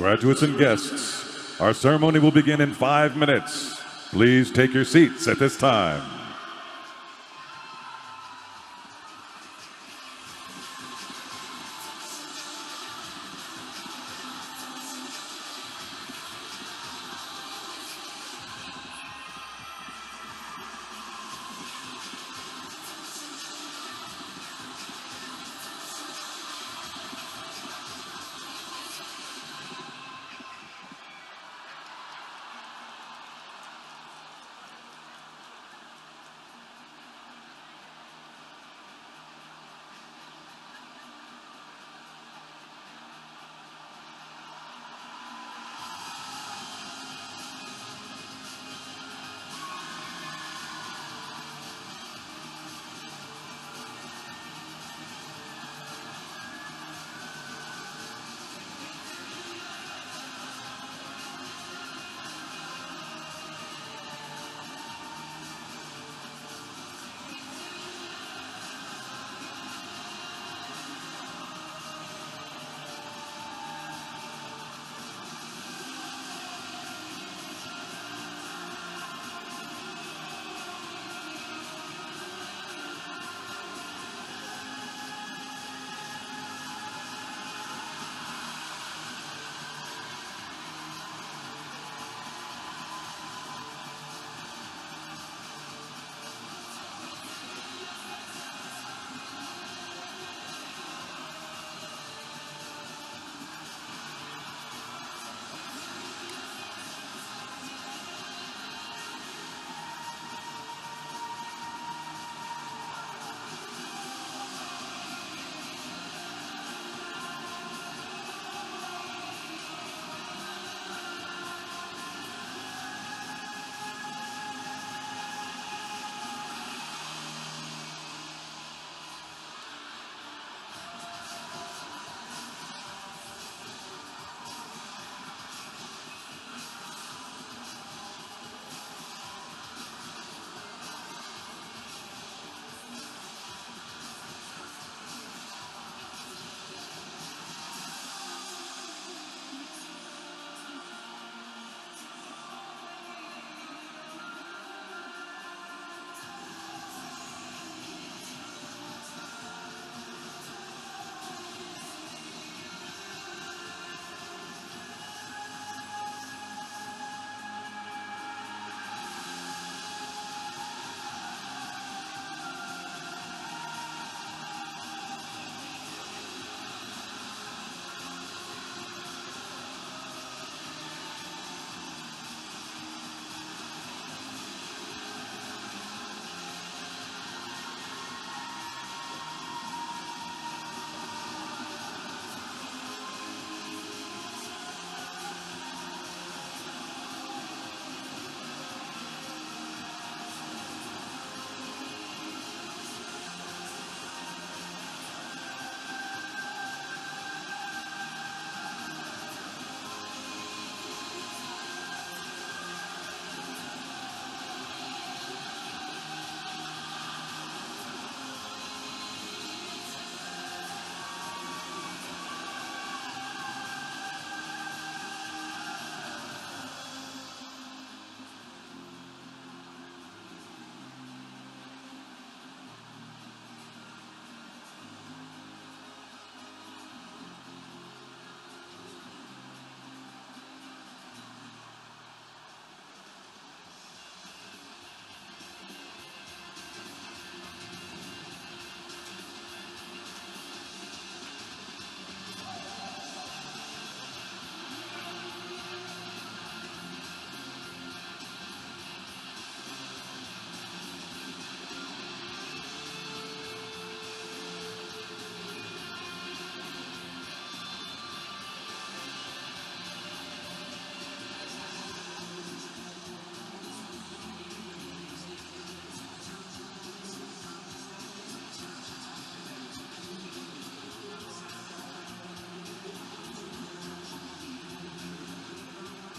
Graduates and guests, our ceremony will begin in 5 minutes. Please take your seats at this time.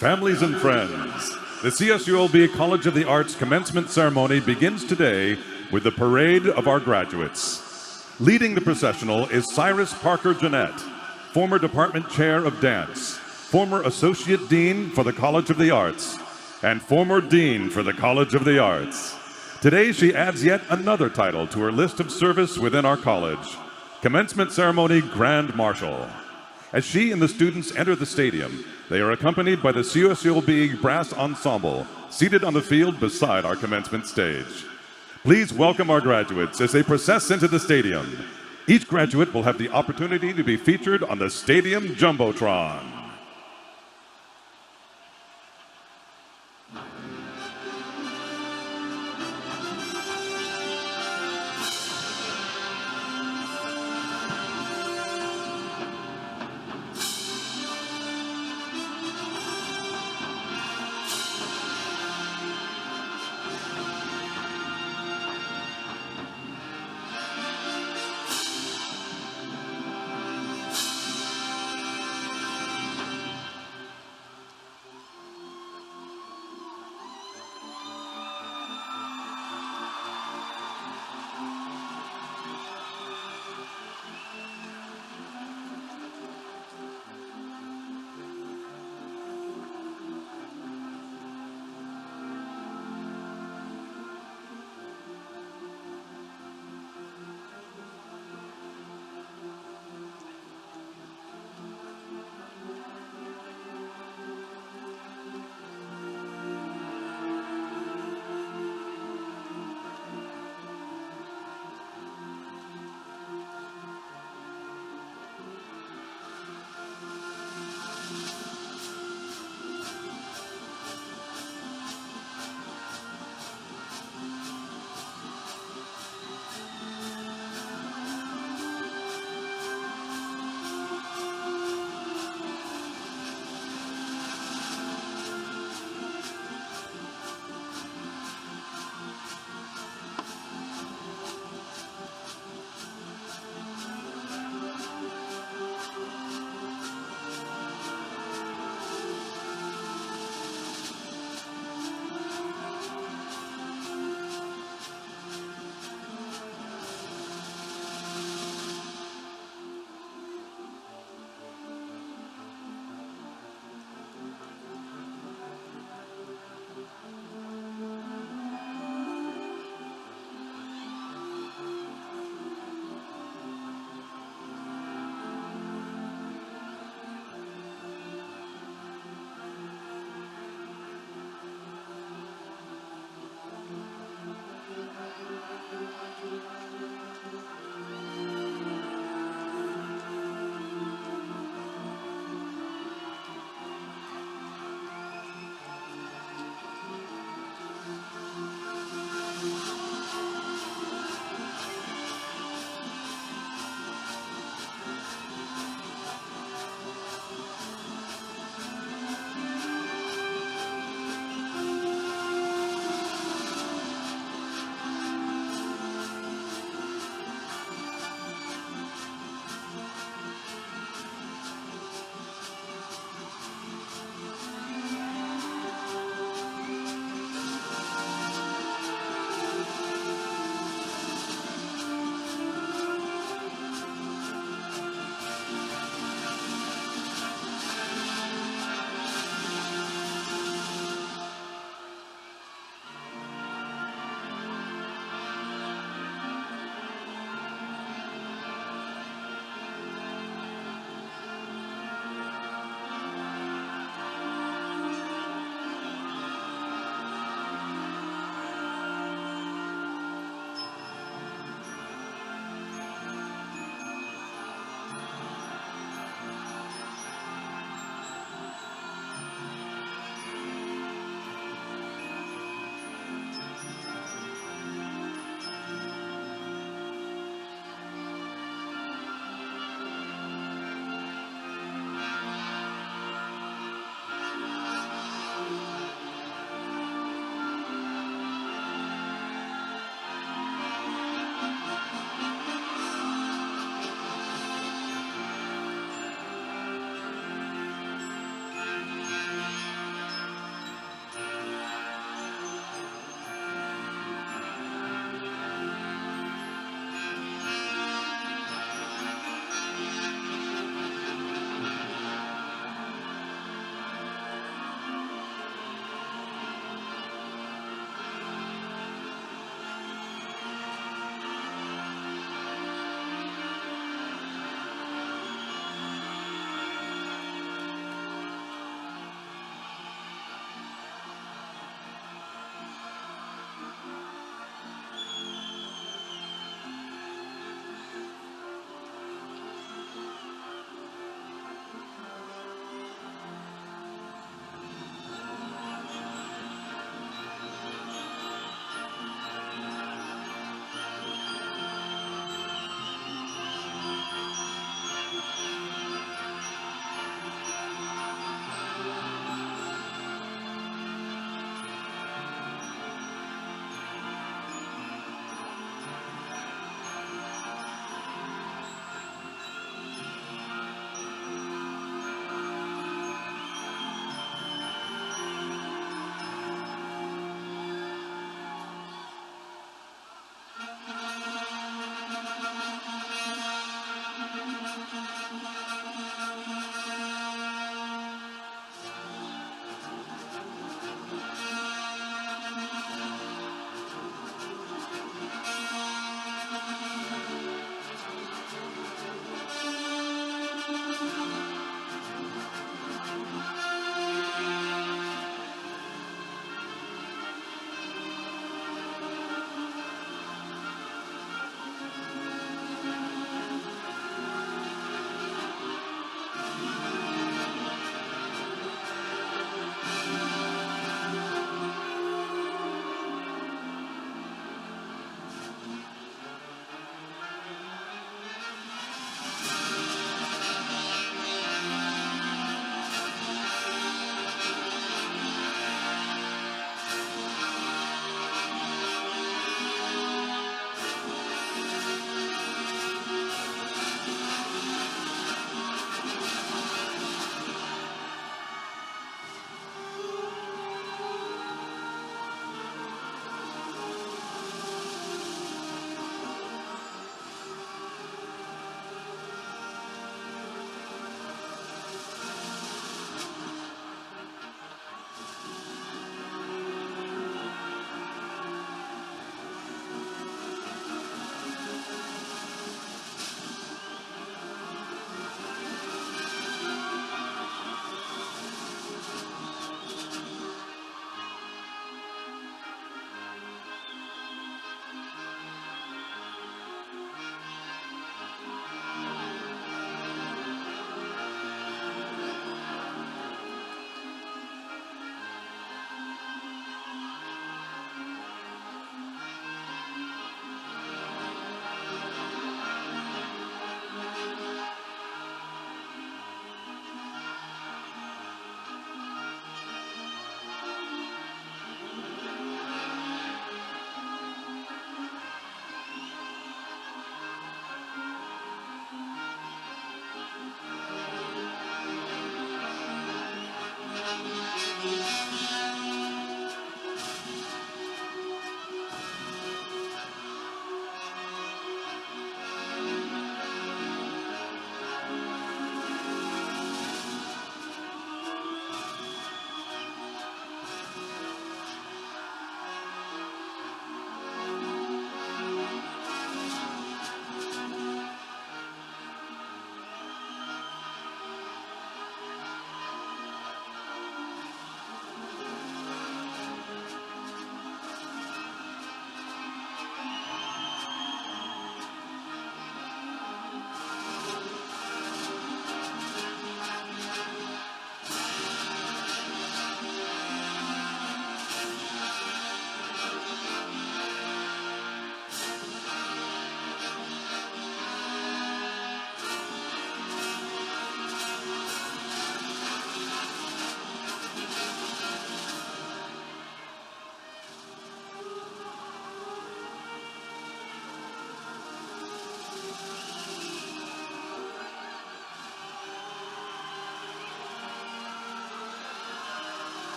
Families and friends, the CSULB College of the Arts commencement ceremony begins today with the parade of our graduates. Leading the processional is Cyrus Parker Jeanette, former department chair of dance, former Associate Dean for the College of the Arts, and former Dean for the College of the Arts. Today, she adds yet another title to her list of service within our college, Commencement Ceremony Grand Marshal. As she and the students enter the stadium, they are accompanied by the CSULB Brass Ensemble, seated on the field beside our commencement stage. Please welcome our graduates as they process into the stadium. Each graduate will have the opportunity to be featured on the Stadium Jumbotron.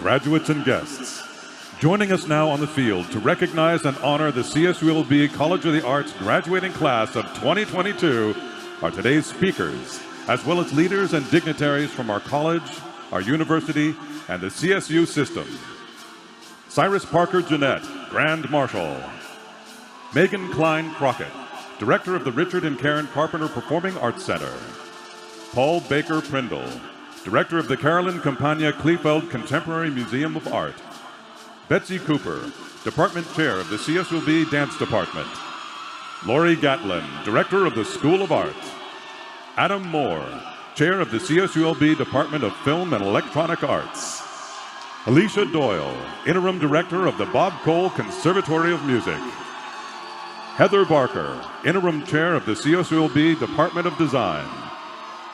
graduates and guests. Joining us now on the field to recognize and honor the CSULB College of the Arts graduating class of 2022 are today's speakers, as well as leaders and dignitaries from our college, our university, and the CSU system. Cyrus Parker Jeanette, Grand Marshal. Megan Klein Crockett, Director of the Richard and Karen Carpenter Performing Arts Center. Paul Baker Prindle, Director of the Carolyn Campagna Kleefeld Contemporary Museum of Art. Betsy Cooper, Department Chair of the CSULB Dance Department. Lori Gatlin, Director of the School of Art. Adam Moore, Chair of the CSULB Department of Film and Electronic Arts. Alicia Doyle, Interim Director of the Bob Cole Conservatory of Music. Heather Barker, Interim Chair of the CSULB Department of Design.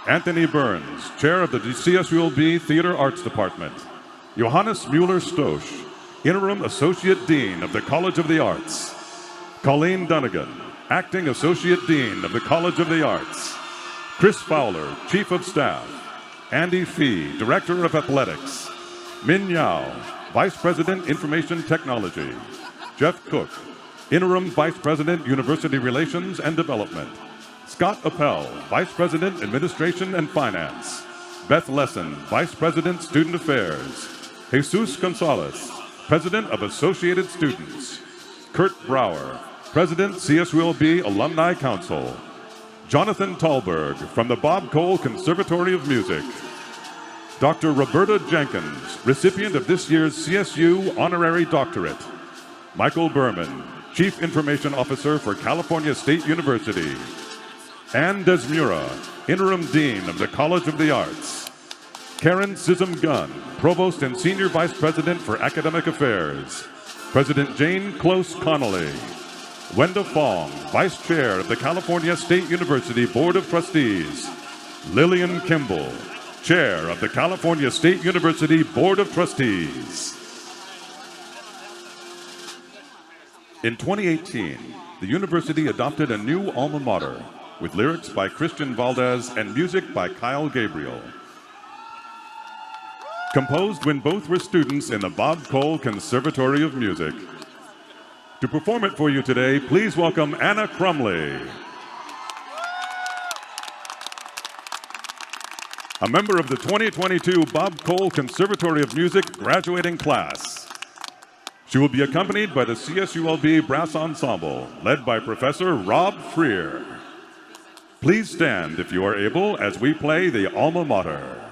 Anthony Burns, Chair of the CSULB Theater Arts Department. Johannes Mueller-Stosch, Interim Associate Dean of the College of the Arts. Colleen Dunnigan, Acting Associate Dean of the College of the Arts. Chris Fowler, Chief of Staff. Andy Fee, Director of Athletics. Min Yao, Vice President, Information Technology. Jeff Cook, Interim Vice President, University Relations and Development. Scott Appel, Vice President, Administration and Finance. Beth Lesson, Vice President, Student Affairs. Jesus Gonzalez, President of Associated Students. Kurt Brower, President, CSULB Alumni Council. Jonathan Tallberg from the Bob Cole Conservatory of Music. Dr. Roberta Jenkins, recipient of this year's CSU Honorary Doctorate. Michael Berman, Chief Information Officer for California State University. Ann Desmura, Interim Dean of the College of the Arts. Karen Sissom-Gunn, Provost and Senior Vice President for Academic Affairs. President Jane Close Connolly. Wenda Fong, Vice Chair of the California State University Board of Trustees. Lillian Kimball, Chair of the California State University Board of Trustees. In 2018, the university adopted a new alma mater with lyrics by Christian Valdez and music by Kyle Gabriel. Composed when both were students in the Bob Cole Conservatory of Music. To perform it for you today, please welcome Anna Crumley. A member of the 2022 Bob Cole Conservatory of Music graduating class. She will be accompanied by the CSULB Brass Ensemble, led by Professor Rob Freer. Please stand if you are able as we play the alma mater.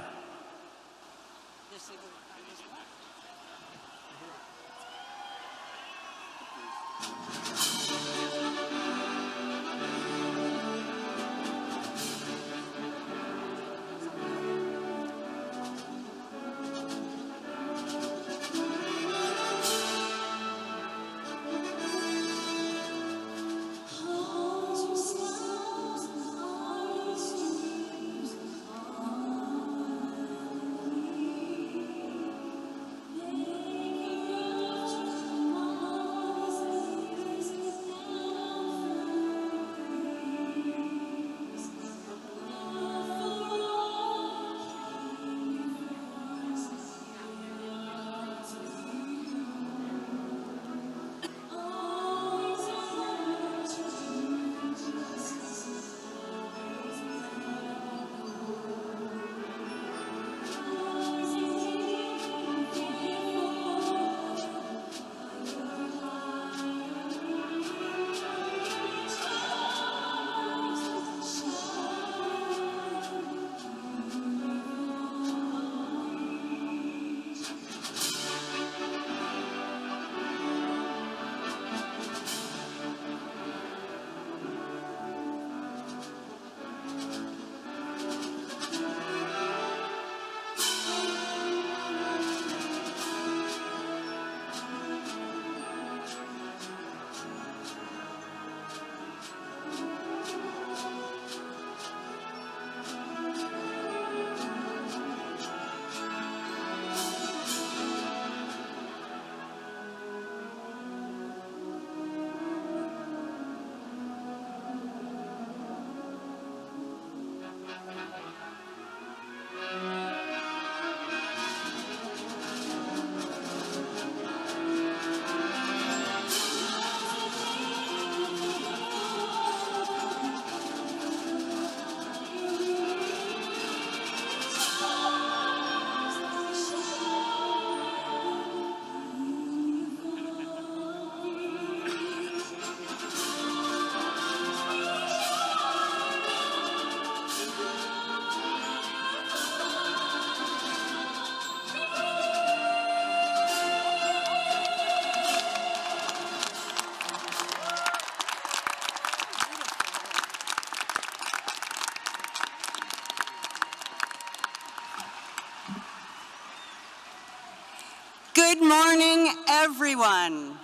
morning, everyone.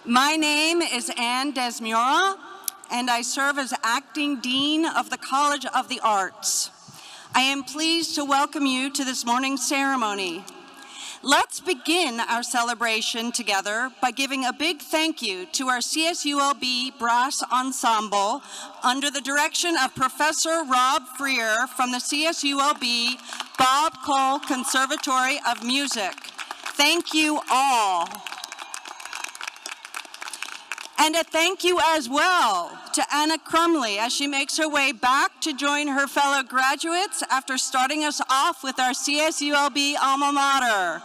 My name is Anne Desmura, and I serve as Acting Dean of the College of the Arts. I am pleased to welcome you to this morning's ceremony. Let's begin our celebration together by giving a big thank you to our CSULB Brass Ensemble under the direction of Professor Rob Freer from the CSULB Bob Cole Conservatory of Music. Thank you all. And a thank you as well to Anna Crumley as she makes her way back to join her fellow graduates after starting us off with our CSULB alma mater.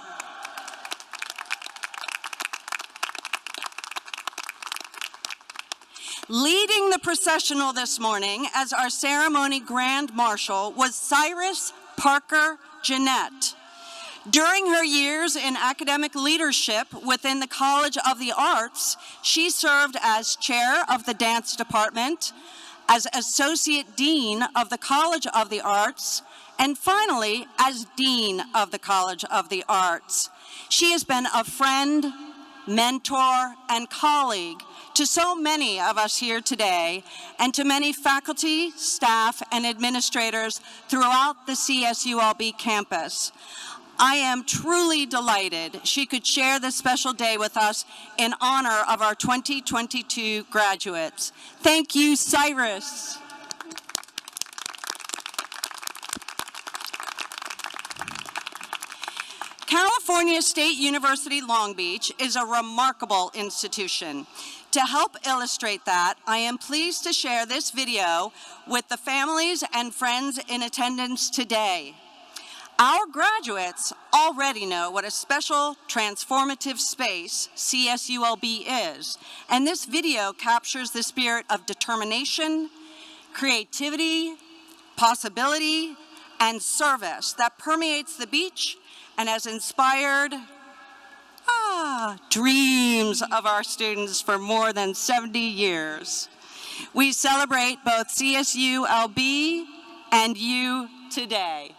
Leading the processional this morning as our ceremony grand marshal was Cyrus Parker Jeanette. During her years in academic leadership within the College of the Arts, she served as chair of the dance department, as associate dean of the College of the Arts, and finally, as dean of the College of the Arts. She has been a friend, mentor, and colleague to so many of us here today, and to many faculty, staff, and administrators throughout the CSULB campus. I am truly delighted she could share this special day with us in honor of our 2022 graduates. Thank you, Cyrus. California State University Long Beach is a remarkable institution. To help illustrate that, I am pleased to share this video with the families and friends in attendance today. Our graduates already know what a special transformative space CSULB is, and this video captures the spirit of determination, creativity, possibility, and service that permeates the beach and has inspired dreams of our students for more than 70 years. We celebrate both CSULB and you today.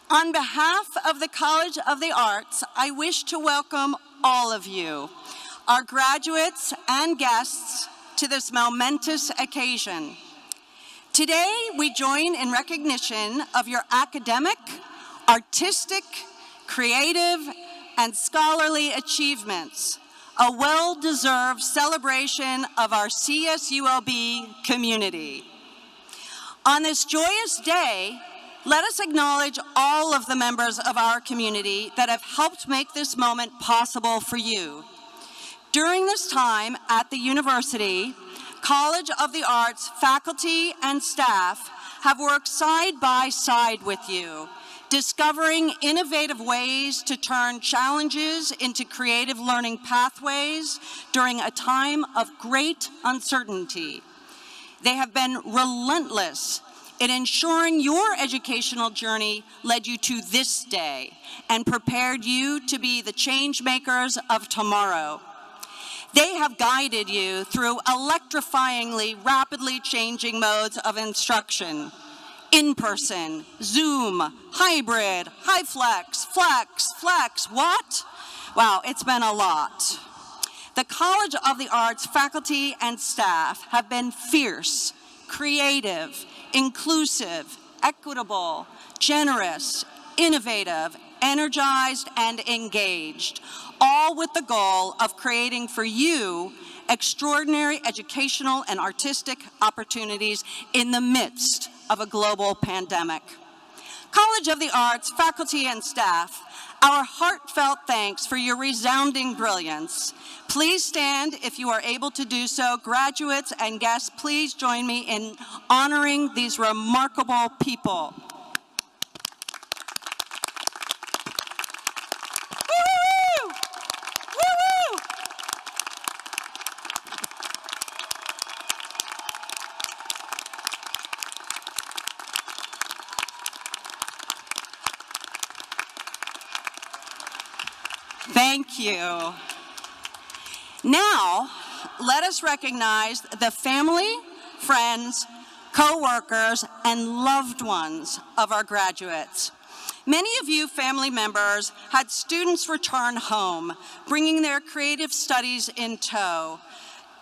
On behalf of the College of the Arts, I wish to welcome all of you, our graduates and guests, to this momentous occasion. Today, we join in recognition of your academic, artistic, creative, and scholarly achievements, a well-deserved celebration of our CSULB community. On this joyous day, let us acknowledge all of the members of our community that have helped make this moment possible for you. During this time at the university, College of the Arts faculty and staff have worked side by side with you, discovering innovative ways to turn challenges into creative learning pathways during a time of great uncertainty. They have been relentless in ensuring your educational journey led you to this day and prepared you to be the change makers of tomorrow. They have guided you through electrifyingly rapidly changing modes of instruction: in-person, Zoom, hybrid, HiFlex, Flex, what? Wow, it's been a lot. The College of the Arts faculty and staff have been fierce, creative, inclusive, equitable, generous, innovative, energized, and engaged, all with the goal of creating for you extraordinary educational and artistic opportunities in the midst of a global pandemic. College of the Arts faculty and staff, our heartfelt thanks for your resounding brilliance. Please stand if you are able to do so. Graduates and guests, please join me in honoring these remarkable people. Woo-hoo! Woo-hoo! Thank you. Now, let us recognize the family, friends, co-workers, and loved ones of our graduates. Many of you family members had students return home, bringing their creative studies in tow.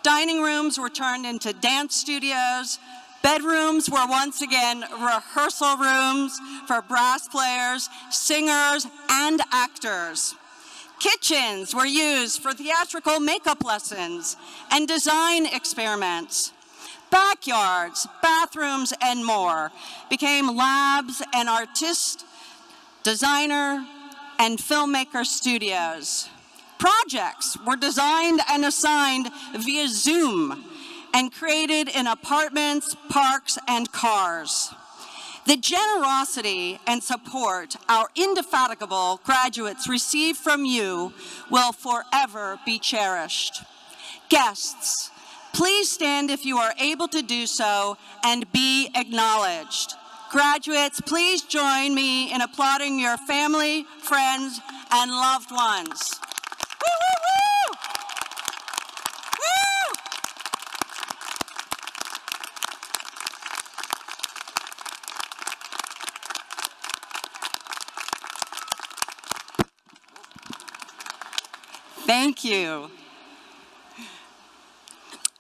Dining rooms were turned into dance studios. Bedrooms were once again rehearsal rooms for brass players, singers, and actors. Kitchens were used for theatrical makeup lessons and design experiments. Backyards, bathrooms, and more became labs and artist, designer, and filmmaker studios. Projects were designed and assigned via Zoom and created in apartments, parks, and cars. The generosity and support our indefatigable graduates receive from you will forever be cherished. Guests, please stand if you are able to do so and be acknowledged. Graduates, please join me in applauding your family, friends, and loved ones. Woo, woo, woo! Woo! Thank you.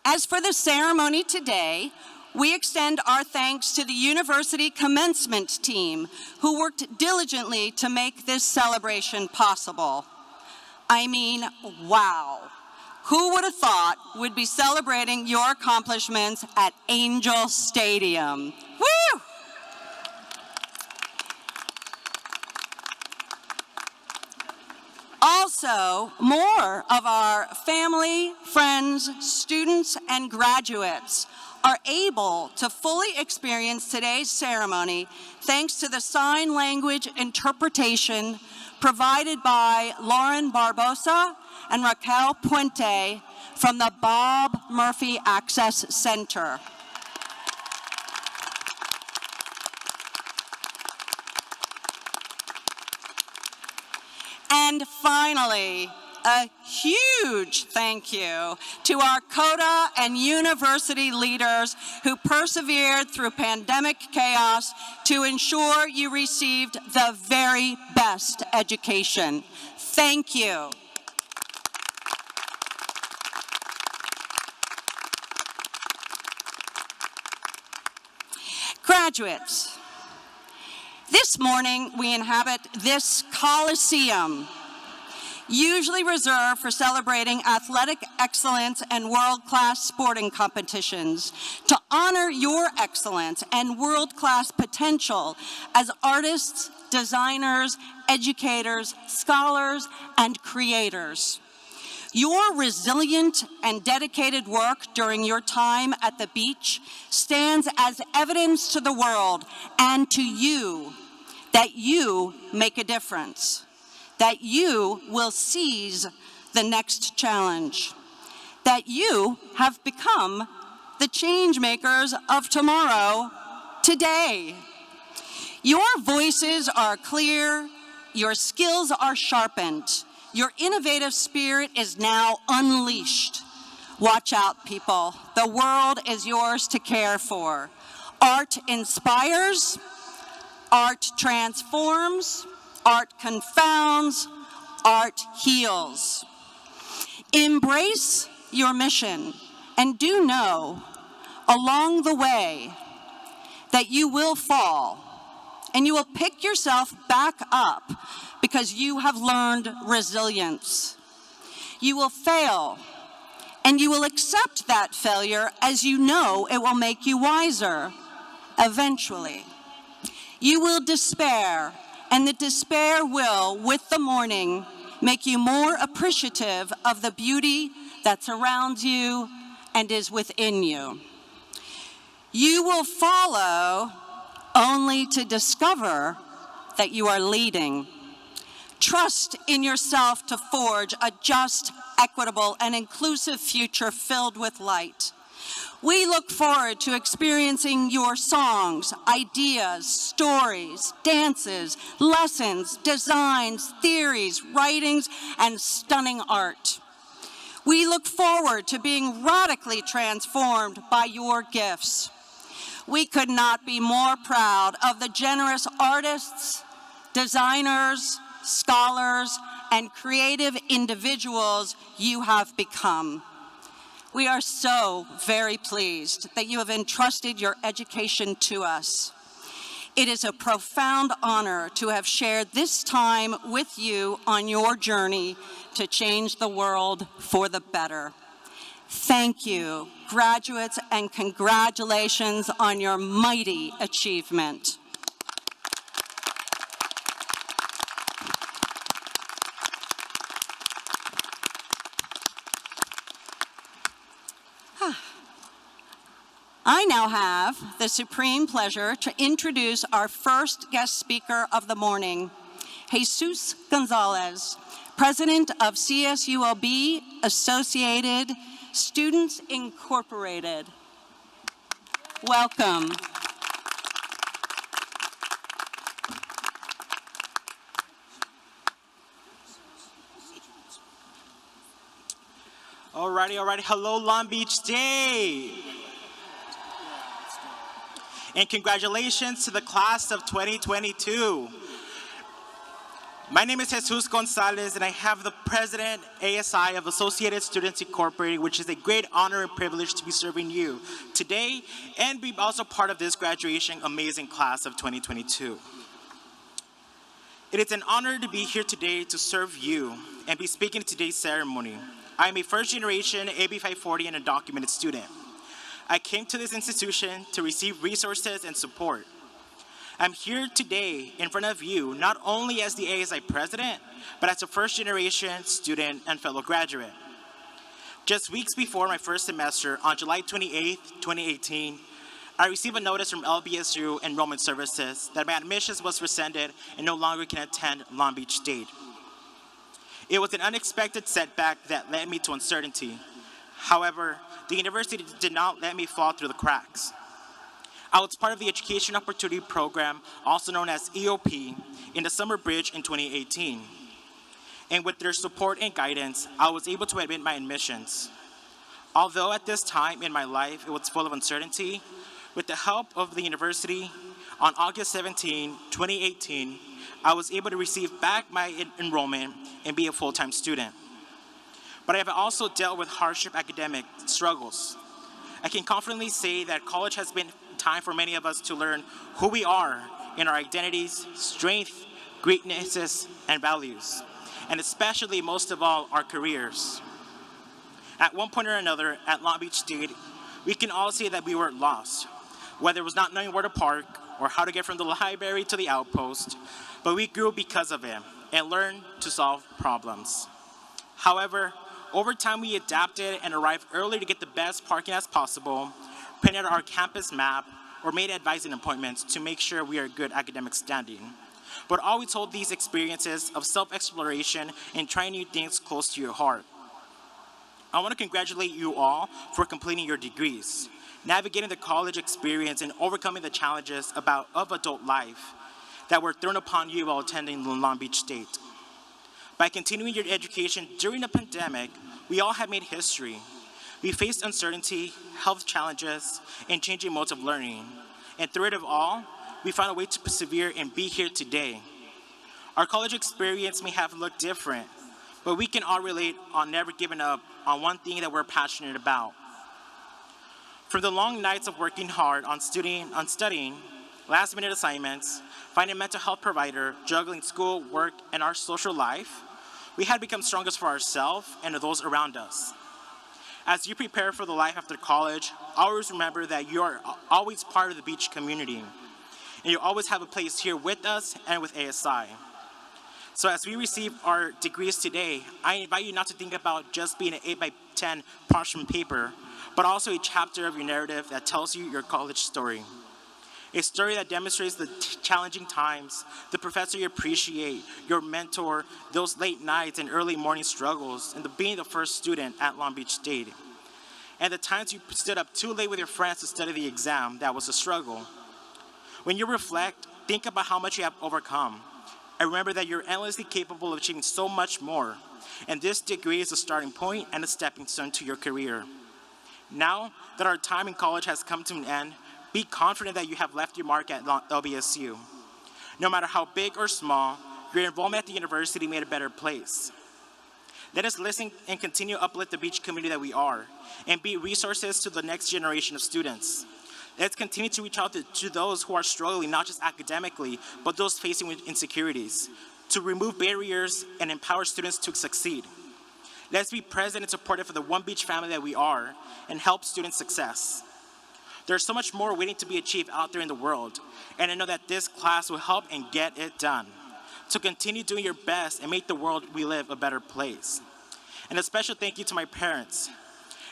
As for the ceremony today, we extend our thanks to the University Commencement team who worked diligently to make this celebration possible. I mean, wow. Who would have thought we'd be celebrating your accomplishments at Angel Stadium? Woo! Also, more of our family, friends, students, and graduates are able to fully experience today's ceremony thanks to the sign language interpretation provided by Lauren Barbosa and Raquel Puente from the Bob Murphy Access Center. And finally, a huge thank you to our CODA and university leaders who persevered through pandemic chaos to ensure you received the very best education. Thank you. Graduates, this morning we inhabit this Coliseum, usually reserved for celebrating athletic excellence and world-class sporting competitions, to honor your excellence and world-class potential as artists, designers, educators, scholars, and creators. Your resilient and dedicated work during your time at the beach stands as evidence to the world and to you that you make a difference, that you will seize the next challenge, that you have become the change makers of tomorrow, today. Your voices are clear, your skills are sharpened, your innovative spirit is now unleashed. Watch out, people. The world is yours to care for. Art inspires, art transforms, art confounds, art heals. Embrace your mission and do know along the way that you will fall and you will pick yourself back up because you have learned resilience. You will fail and you will accept that failure as you know it will make you wiser eventually. You will despair, and the despair will, with the morning, make you more appreciative of the beauty that surrounds you and is within you. You will follow only to discover that you are leading. Trust in yourself to forge a just, equitable, and inclusive future filled with light. We look forward to experiencing your songs, ideas, stories, dances, lessons, designs, theories, writings, and stunning art. We look forward to being radically transformed by your gifts. We could not be more proud of the generous artists, designers, scholars, and creative individuals you have become. We are so very pleased that you have entrusted your education to us. It is a profound honor to have shared this time with you on your journey to change the world for the better. Thank you, graduates, and congratulations on your mighty achievement. I now have the supreme pleasure to introduce our first guest speaker of the morning, Jesus Gonzalez, President of CSULB Associated Students Incorporated. Welcome. Alrighty. Hello, Long Beach Day. And congratulations to the class of 2022. My name is Jesus Gonzalez, and I have the President ASI of Associated Students Incorporated, which is a great honor and privilege to be serving you today and be also part of this graduation amazing class of 2022. It is an honor to be here today to serve you and be speaking at today's ceremony. I am a first-generation AB 540 and undocumented student. I came to this institution to receive resources and support. I'm here today in front of you not only as the ASI president, but as a first-generation student and fellow graduate. Just weeks before my first semester, on July 28, 2018, I received a notice from LBSU Enrollment Services that my admissions was rescinded and no longer can attend Long Beach State. It was an unexpected setback that led me to uncertainty. However, the university did not let me fall through the cracks. I was part of the Education Opportunity Program, also known as EOP, in the Summer Bridge in 2018. And with their support and guidance, I was able to admit my admissions. Although at this time in my life it was full of uncertainty, with the help of the university, on August 17, 2018, I was able to receive back my enrollment and be a full-time student. But I have also dealt with hardship academic struggles. I can confidently say that college has been time for many of us to learn who we are in our identities, strength, greatnesses, and values, and especially, most of all, our careers. At one point or another at Long Beach State, we can all say that we were lost, whether it was not knowing where to park or how to get from the library to the outpost, but we grew because of it and learned to solve problems. However, over time we adapted and arrived early to get the best parking as possible, printed our campus map, or made advising appointments to make sure we are good academic standing. but always hold these experiences of self-exploration and trying new things close to your heart. I want to congratulate you all for completing your degrees, navigating the college experience, and overcoming the challenges of adult life that were thrown upon you while attending Long Beach State. By continuing your education during the pandemic, we all have made history. We faced uncertainty, health challenges, and changing modes of learning. And through it all, we found a way to persevere and be here today. Our college experience may have looked different, but we can all relate on never giving up on one thing that we're passionate about. From the long nights of working hard on studying, last-minute assignments, finding a mental health provider, juggling school, work, and our social life, we had become strongest for ourselves and those around us. As you prepare for the life after college, always remember that you are always part of the Beach community, and you always have a place here with us and with ASI. So as we receive our degrees today, I invite you not to think about just being an 8x10 parchment paper, but also a chapter of your narrative that tells you your college story. A story that demonstrates the challenging times, the professor you appreciate, your mentor, those late nights and early morning struggles, and being the first student at Long Beach State. And the times you stood up too late with your friends to study the exam, that was a struggle. When you reflect, think about how much you have overcome. And remember that you're endlessly capable of achieving so much more. And this degree is a starting point and a stepping stone to your career. Now that our time in college has come to an end, be confident that you have left your mark at LBSU. No matter how big or small, your involvement at the university made a better place. Let us listen and continue to uplift the Beach community that we are, and be resources to the next generation of students. Let's continue to reach out to those who are struggling, not just academically, but those facing with insecurities, to remove barriers and empower students to succeed. Let's be present and supportive of the One Beach family that we are, and help student success. There's so much more waiting to be achieved out there in the world, and I know that this class will help and get it done. So continue doing your best and make the world we live a better place. And a special thank you to my parents.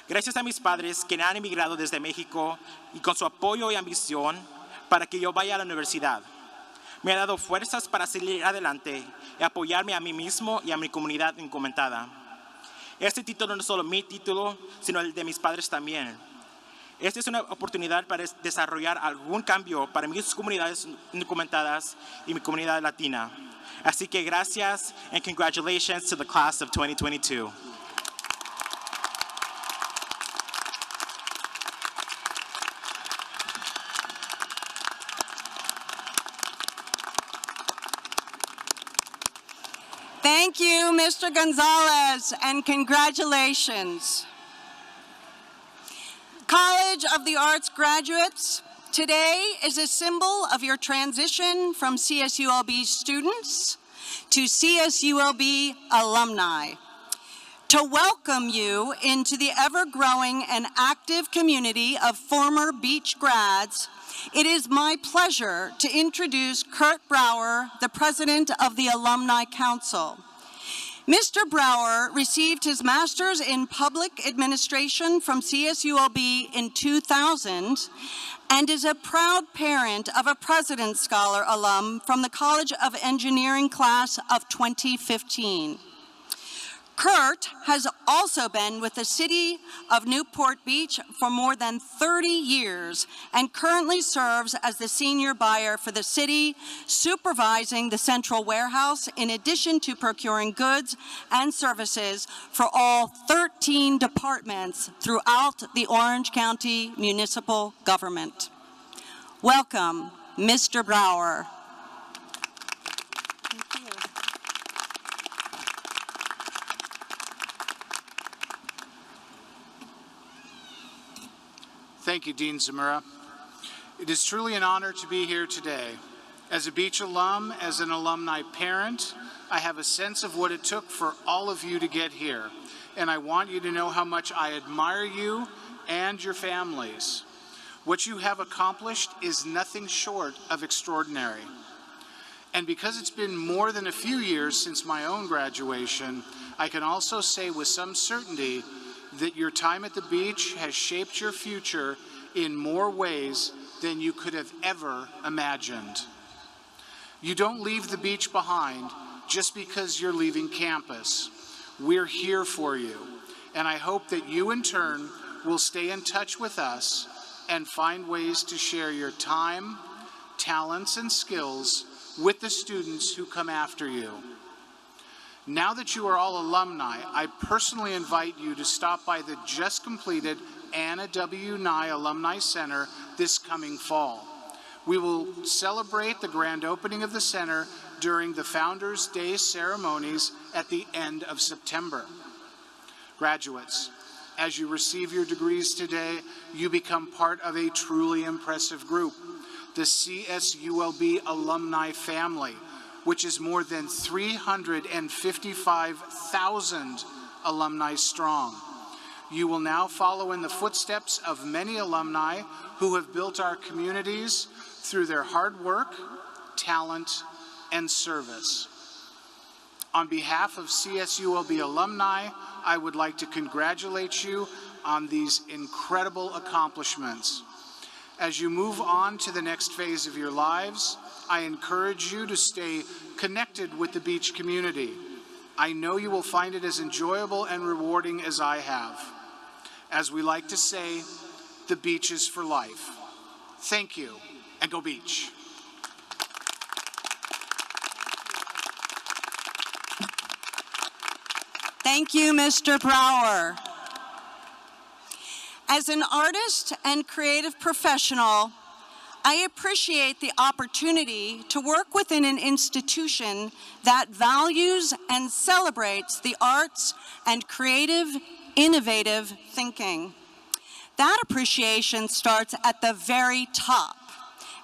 Gracias a mis padres que han emigrado desde México y con su apoyo y ambición para que yo vaya a la universidad. Me ha dado fuerzas para seguir adelante y apoyarme a mí mismo y a mi comunidad indocumentada. Este título no es solo mi título, sino el de mis padres también. Esta es una oportunidad para desarrollar algún cambio para mis comunidades indocumentadas y mi comunidad latina. Así que gracias and congratulations to the class of 2022. Thank you, Mr. Gonzalez, and congratulations. College of the Arts graduates, today is a symbol of your transition from CSULB students to CSULB alumni. To welcome you into the ever-growing and active community of former Beach grads, it is my pleasure to introduce Kurt Brower, the president of the Alumni Council. Mr. Brower received his master's in public administration from CSULB in 2000 and is a proud parent of a President's Scholar alum from the College of Engineering class of 2015. Kurt has also been with the city of Newport Beach for more than 30 years and currently serves as the senior buyer for the city, supervising the central warehouse in addition to procuring goods and services for all 13 departments throughout the Orange County municipal government. Welcome, Mr. Brower. Thank you, Dean Zamora. It is truly an honor to be here today. As a Beach alum, as an alumni parent, I have a sense of what it took for all of you to get here, and I want you to know how much I admire you and your families. What you have accomplished is nothing short of extraordinary. And because it's been more than a few years since my own graduation, I can also say with some certainty that your time at the beach has shaped your future in more ways than you could have ever imagined. You don't leave the beach behind just because you're leaving campus. We're here for you, and I hope that you in turn will stay in touch with us and find ways to share your time, talents, and skills with the students who come after you. Now that you are all alumni, I personally invite you to stop by the just completed Anna W. Nye Alumni Center this coming fall. We will celebrate the grand opening of the center during the Founders' Day ceremonies at the end of September. Graduates, as you receive your degrees today, you become part of a truly impressive group, the CSULB alumni family, which is more than 355,000 alumni strong. You will now follow in the footsteps of many alumni who have built our communities through their hard work, talent, and service. On behalf of CSULB alumni, I would like to congratulate you on these incredible accomplishments. As you move on to the next phase of your lives, I encourage you to stay connected with the beach community. I know you will find it as enjoyable and rewarding as I have. As we like to say, the beach is for life. Thank you, and go beach. Thank you, Mr. Brower. As an artist and creative professional, I appreciate the opportunity to work within an institution that values and celebrates the arts and creative, innovative thinking. That appreciation starts at the very top,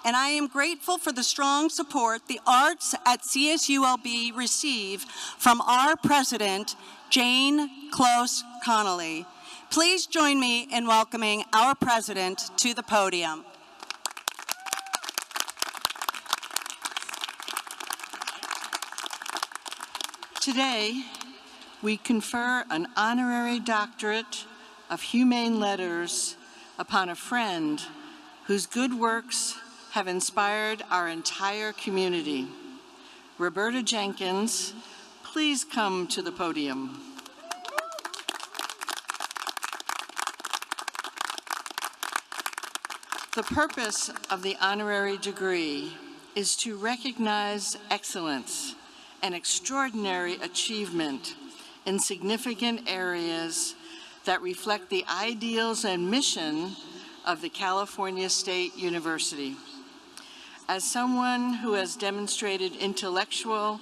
and I am grateful for the strong support the arts at CSULB receive from our president, Jane Close Connolly. Please join me in welcoming our president to the podium. Today, we confer an honorary doctorate of humane letters upon a friend whose good works have inspired our entire community. Roberta Jenkins, please come to the podium. The purpose of the honorary degree is to recognize excellence and extraordinary achievement in significant areas that reflect the ideals and mission of the California State University. As someone who has demonstrated intellectual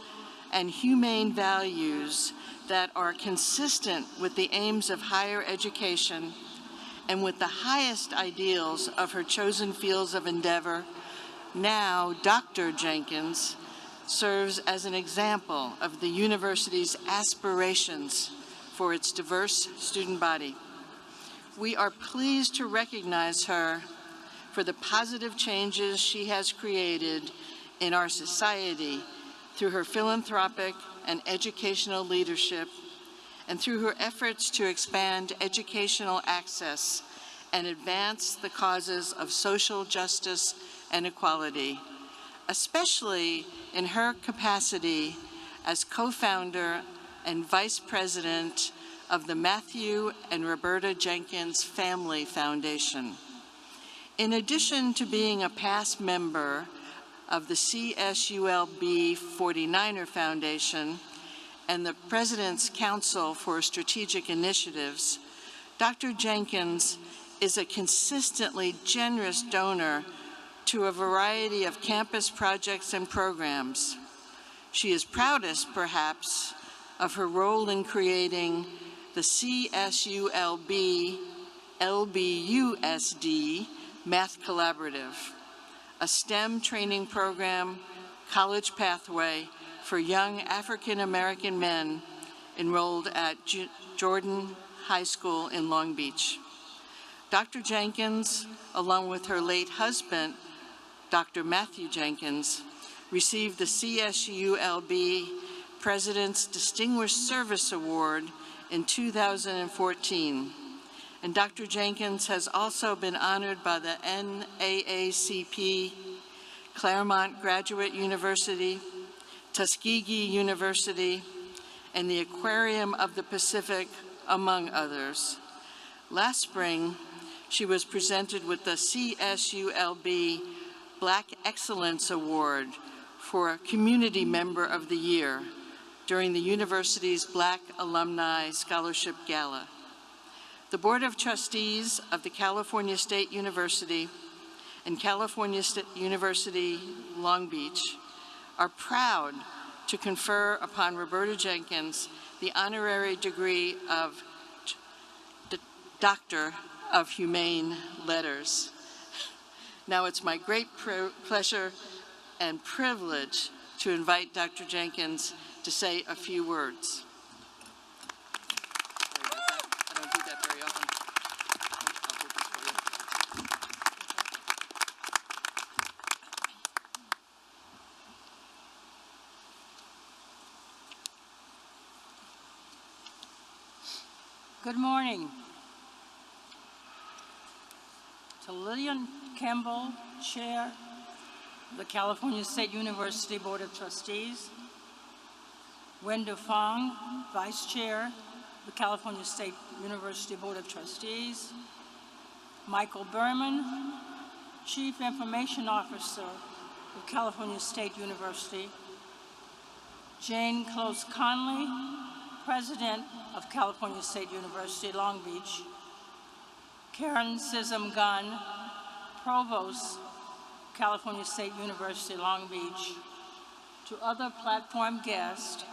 and humane values that are consistent with the aims of higher education and with the highest ideals of her chosen fields of endeavor, now Dr. Jenkins serves as an example of the university's aspirations for its diverse student body. We are pleased to recognize her for the positive changes she has created in our society through her philanthropic and educational leadership and through her efforts to expand educational access and advance the causes of social justice and equality, especially in her capacity as co-founder and vice president of the Matthew and Roberta Jenkins Family Foundation. In addition to being a past member of the CSULB 49er Foundation and the President's Council for Strategic Initiatives, Dr. Jenkins is a consistently generous donor to a variety of campus projects and programs. She is proudest, perhaps, of her role in creating the CSULB LBUSD Math Collaborative, a STEM training program, college pathway for young African American men enrolled at Jordan High School in Long Beach. Dr. Jenkins, along with her late husband, Dr. Matthew Jenkins, received the CSULB President's Distinguished Service Award in 2014. And Dr. Jenkins has also been honored by the NAACP Claremont Graduate University, Tuskegee University, and the Aquarium of the Pacific, among others. Last spring, she was presented with the CSULB Black Excellence Award for Community Member of the Year during the university's Black Alumni Scholarship Gala. The Board of Trustees of the California State University and California State University Long Beach are proud to confer upon Roberta Jenkins the honorary degree of Doctor of Humane Letters. Now it's my great pleasure and privilege to invite Dr. Jenkins to say a few words. I don't do that very often. I'll do this for you. Good morning. To Lillian Campbell, Chair of the California State University Board of Trustees, Wenda Fong, Vice Chair of the California State University Board of Trustees, Michael Berman, Chief Information Officer of California State University, Jane Close Conley, President of California State University, Long Beach, Karen Sism Gunn, Provost, California State University, Long Beach, to other platform guests,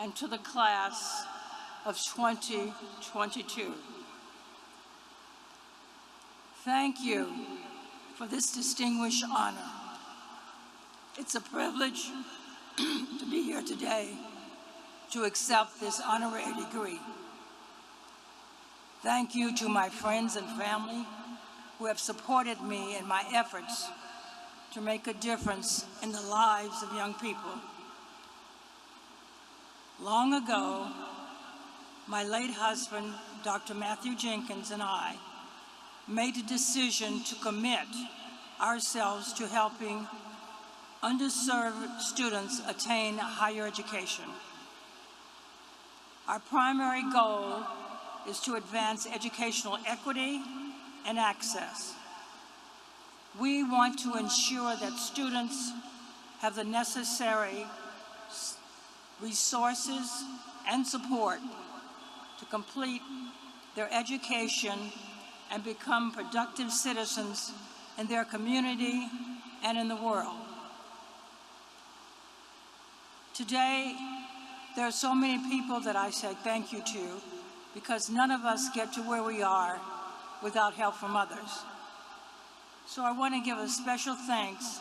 and to the class of 2022. Thank you for this distinguished honor. It's a privilege to be here today to accept this honorary degree. Thank you to my friends and family who have supported me in my efforts to make a difference in the lives of young people. Long ago, my late husband, Dr. Matthew Jenkins, and I made a decision to commit ourselves to helping underserved students attain higher education. Our primary goal is to advance educational equity and access. We want to ensure that students have the necessary resources and support to complete their education and become productive citizens in their community and in the world. Today, there are so many people that I say thank you to, because none of us get to where we are without help from others. So I want to give a special thanks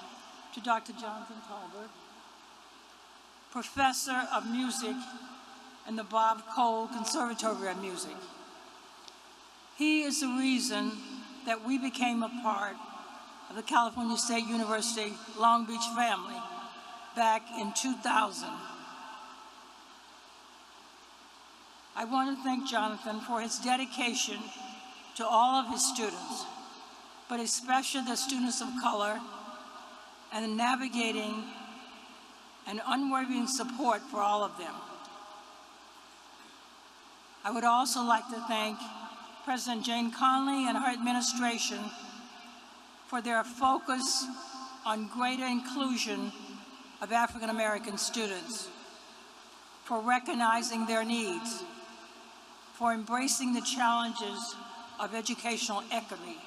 to Dr. Jonathan Talbert, Professor of Music in the Bob Cole Conservatory of Music. He is the reason that we became a part of the California State University Long Beach family back in 2000. I want to thank Jonathan for his dedication to all of his students, but especially the students of color, and navigating and unwavering support for all of them. I would also like to thank President Jane Conley and her administration for their focus on greater inclusion of African American students, for recognizing their needs, for embracing the challenges of educational equity,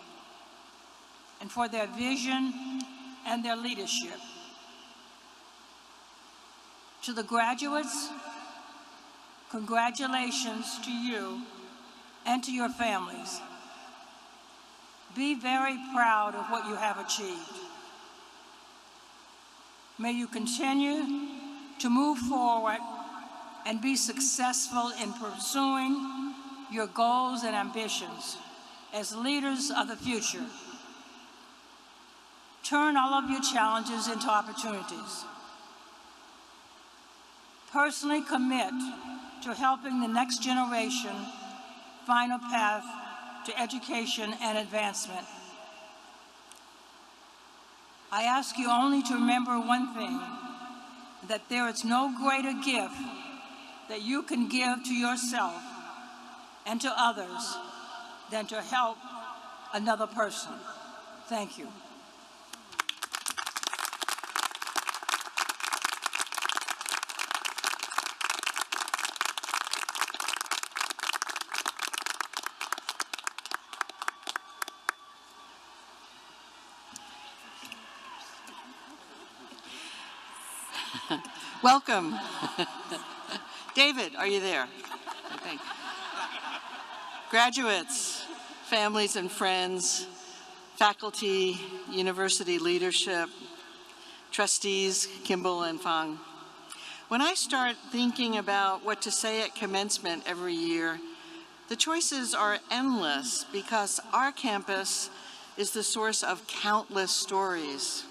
and for their vision and their leadership. To the graduates, congratulations to you and to your families. Be very proud of what you have achieved. May you continue to move forward and be successful in pursuing your goals and ambitions as leaders of the future. Turn all of your challenges into opportunities. Personally commit to helping the next generation find a path to education and advancement. I ask you only to remember one thing, that there is no greater gift that you can give to yourself and to others than to help another person. Thank you. Welcome. David, are you there? Okay. Graduates, families and friends, faculty, university leadership, trustees, Kimball and Fong. When I start thinking about what to say at commencement every year, the choices are endless because our campus is the source of countless stories.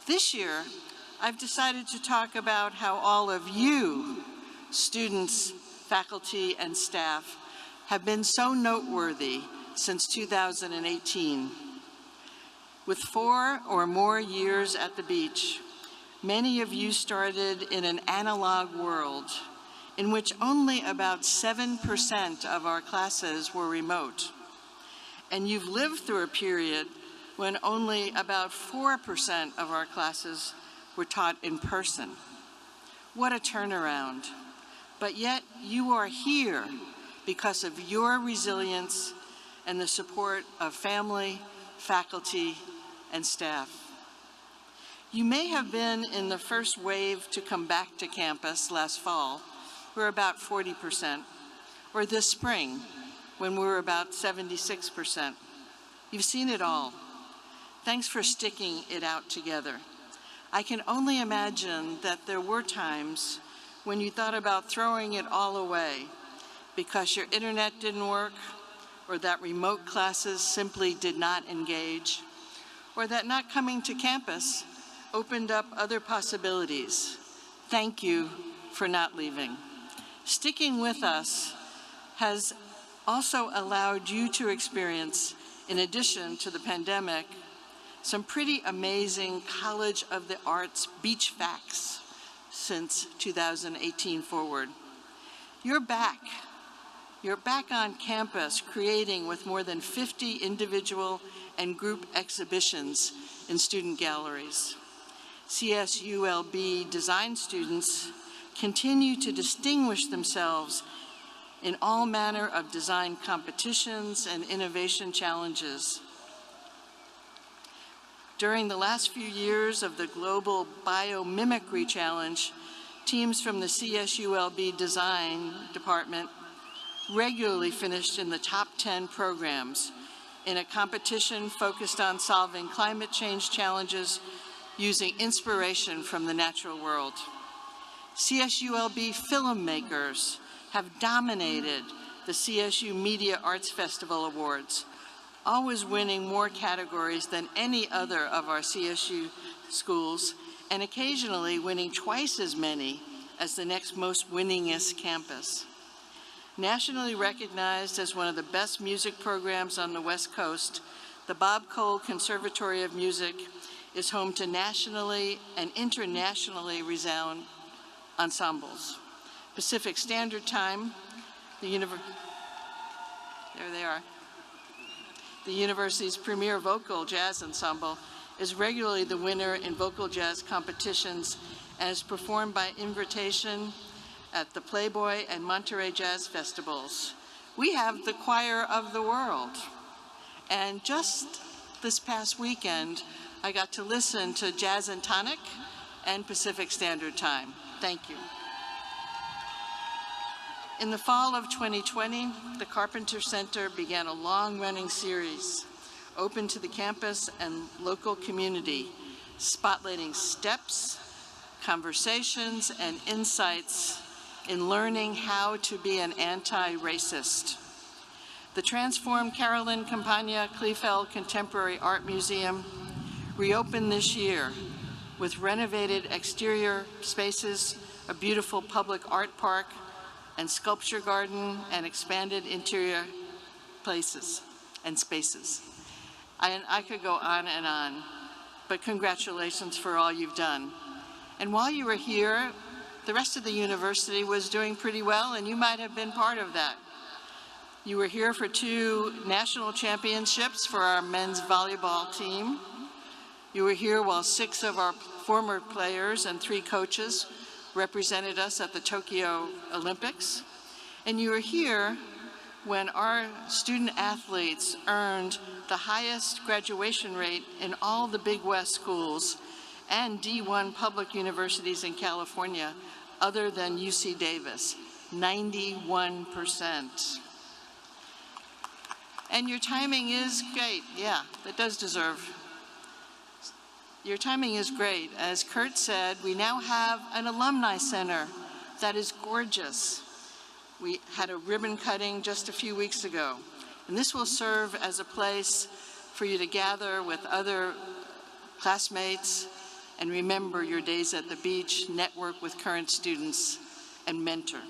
This year, I've decided to talk about how all of you, students, faculty, and staff, have been so noteworthy since 2018. With 4 or more years at the beach, many of you started in an analog world in which only about 7% of our classes were remote. And you've lived through a period when only about 4% of our classes were taught in person. What a turnaround. But yet you are here because of your resilience and the support of family, faculty, and staff. You may have been in the first wave to come back to campus last fall, we're about 40%, or this spring, when we were about 76%. You've seen it all. Thanks for sticking it out together. I can only imagine that there were times when you thought about throwing it all away because your internet didn't work, or that remote classes simply did not engage, or that not coming to campus opened up other possibilities. Thank you for not leaving. Sticking with us has also allowed you to experience, in addition to the pandemic, some pretty amazing College of the Arts beach facts since 2018 forward. You're back. You're back on campus creating with more than 50 individual and group exhibitions in student galleries. CSULB design students continue to distinguish themselves in all manner of design competitions and innovation challenges. During the last few years of the Global Biomimicry Challenge, teams from the CSULB Design Department regularly finished in the top 10 programs in a competition focused on solving climate change challenges using inspiration from the natural world. CSULB filmmakers have dominated the CSU Media Arts Festival Awards, always winning more categories than any other of our CSU schools, and occasionally winning twice as many as the next most winningest campus. Nationally recognized as one of the best music programs on the West Coast, the Bob Cole Conservatory of Music is home to nationally and internationally renowned ensembles. Pacific Standard Time, there they are. The university's premier vocal jazz ensemble is regularly the winner in vocal jazz competitions and is performed by invitation at the Playboy and Monterey Jazz Festivals. We have the Choir of the World. And just this past weekend, I got to listen to Jazz and Tonic and Pacific Standard Time. Thank you. In the fall of 2020, the Carpenter Center began a long-running series open to the campus and local community, spotlighting steps, conversations, and insights in learning how to be an anti-racist. The transformed Carolyn Campagna Kleefeld Contemporary Art Museum reopened this year with renovated exterior spaces, a beautiful public art park, and sculpture garden, and expanded interior places and spaces. I could go on and on, but congratulations for all you've done. And while you were here, the rest of the university was doing pretty well, and you might have been part of that. You were here for 2 national championships for our men's volleyball team. You were here while 6 of our former players and 3 coaches represented us at the Tokyo Olympics. And you were here when our student athletes earned the highest graduation rate in all the Big West schools and D1 public universities in California, other than UC Davis, 91%. And your timing is great. Yeah, that does deserve. Your timing is great. As Kurt said, we now have an alumni center that is gorgeous. We had a ribbon cutting just a few weeks ago, and this will serve as a place for you to gather with other classmates and remember your days at the beach, network with current students, and mentor.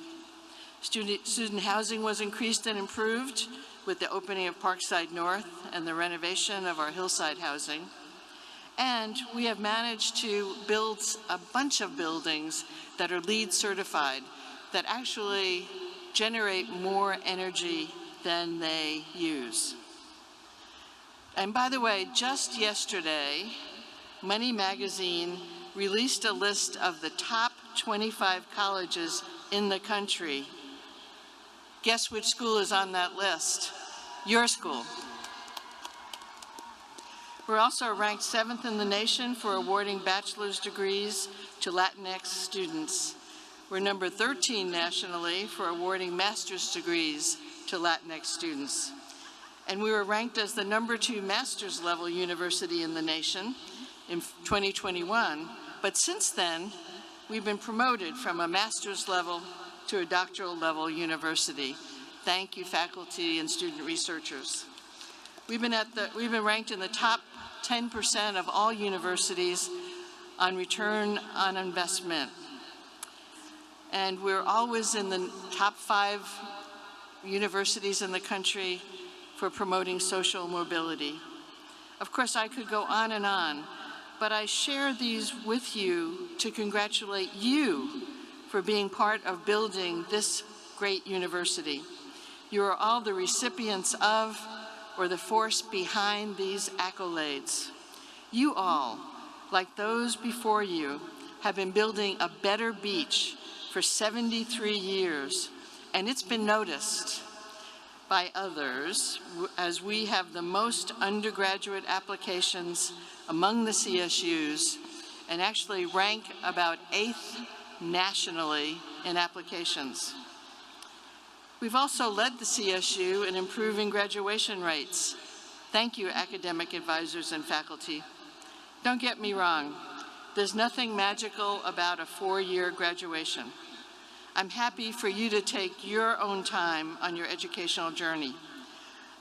Student housing was increased and improved with the opening of Parkside North and the renovation of our Hillside housing. And we have managed to build a bunch of buildings that are LEED certified that actually generate more energy than they use. And by the way, just yesterday, Money Magazine released a list of the top 25 colleges in the country. Guess which school is on that list? Your school. We're also ranked 7th in the nation for awarding bachelor's degrees to Latinx students. We're number 13 nationally for awarding master's degrees to Latinx students. And we were ranked as the number 2 master's level university in the nation in 2021. But since then, we've been promoted from a master's level to a doctoral level university. Thank you, faculty and student researchers. We've been ranked in the top 10% of all universities on return on investment. And we're always in the top 5 universities in the country for promoting social mobility. Of course, I could go on, but I share these with you to congratulate you for being part of building this great university. You are all the recipients of or the force behind these accolades. You all, like those before you, have been building a better beach for 73 years, and it's been noticed by others as we have the most undergraduate applications among the CSUs and actually rank about 8th nationally in applications. We've also led the CSU in improving graduation rates. Thank you, academic advisors and faculty. Don't get me wrong, there's nothing magical about a 4-year graduation. I'm happy for you to take your own time on your educational journey.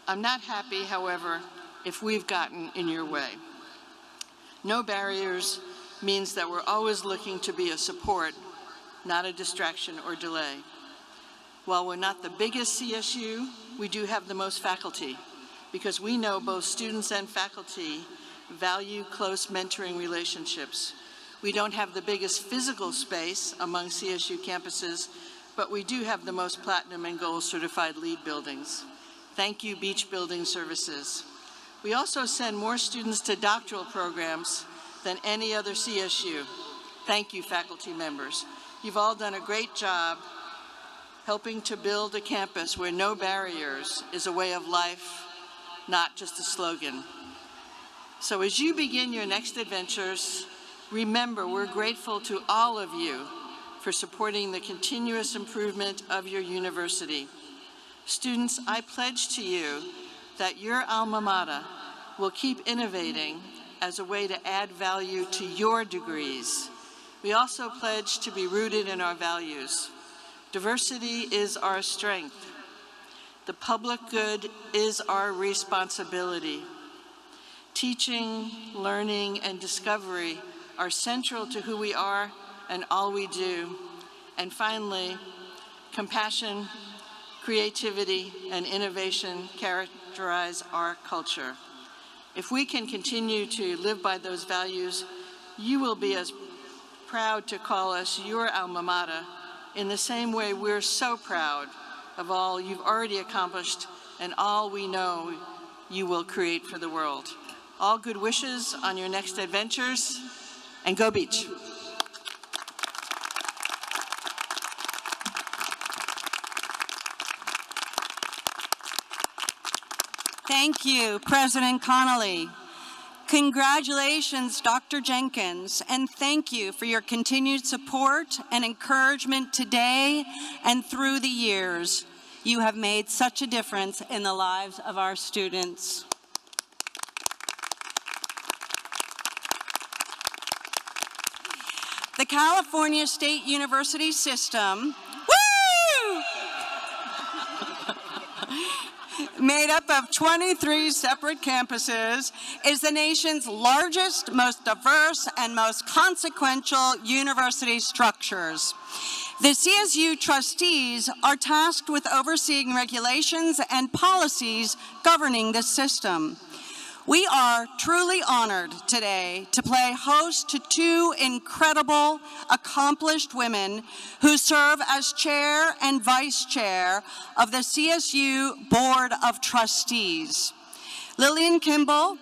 I'm not happy, however, if we've gotten in your way. No barriers means that we're always looking to be a support, not a distraction or delay. While we're not the biggest CSU, we do have the most faculty because we know both students and faculty value close mentoring relationships. We don't have the biggest physical space among CSU campuses, but we do have the most platinum and gold certified LEED buildings. Thank you, Beach Building Services. We also send more students to doctoral programs than any other CSU. Thank you, faculty members. You've all done a great job helping to build a campus where no barriers is a way of life, not just a slogan. So as you begin your next adventures, remember we're grateful to all of you for supporting the continuous improvement of your university. Students, I pledge to you that your alma mater will keep innovating as a way to add value to your degrees. We also pledge to be rooted in our values. Diversity is our strength. The public good is our responsibility. Teaching, learning, and discovery are central to who we are and all we do. And finally, compassion, creativity, and innovation characterize our culture. If we can continue to live by those values, you will be as proud to call us your alma mater in the same way we're so proud of all you've already accomplished and all we know you will create for the world. All good wishes on your next adventures, and go Beach. Thank you, President Connolly. Congratulations, Dr. Jenkins, and thank you for your continued support and encouragement today and through the years. You have made such a difference in the lives of our students. The California State University system, woo! Made up of 23 separate campuses, is the nation's largest, most diverse, and most consequential university structures. The CSU trustees are tasked with overseeing regulations and policies governing this system. We are truly honored today to play host to two incredible, accomplished women who serve as chair and vice chair of the CSU Board of Trustees. Lillian Kimball,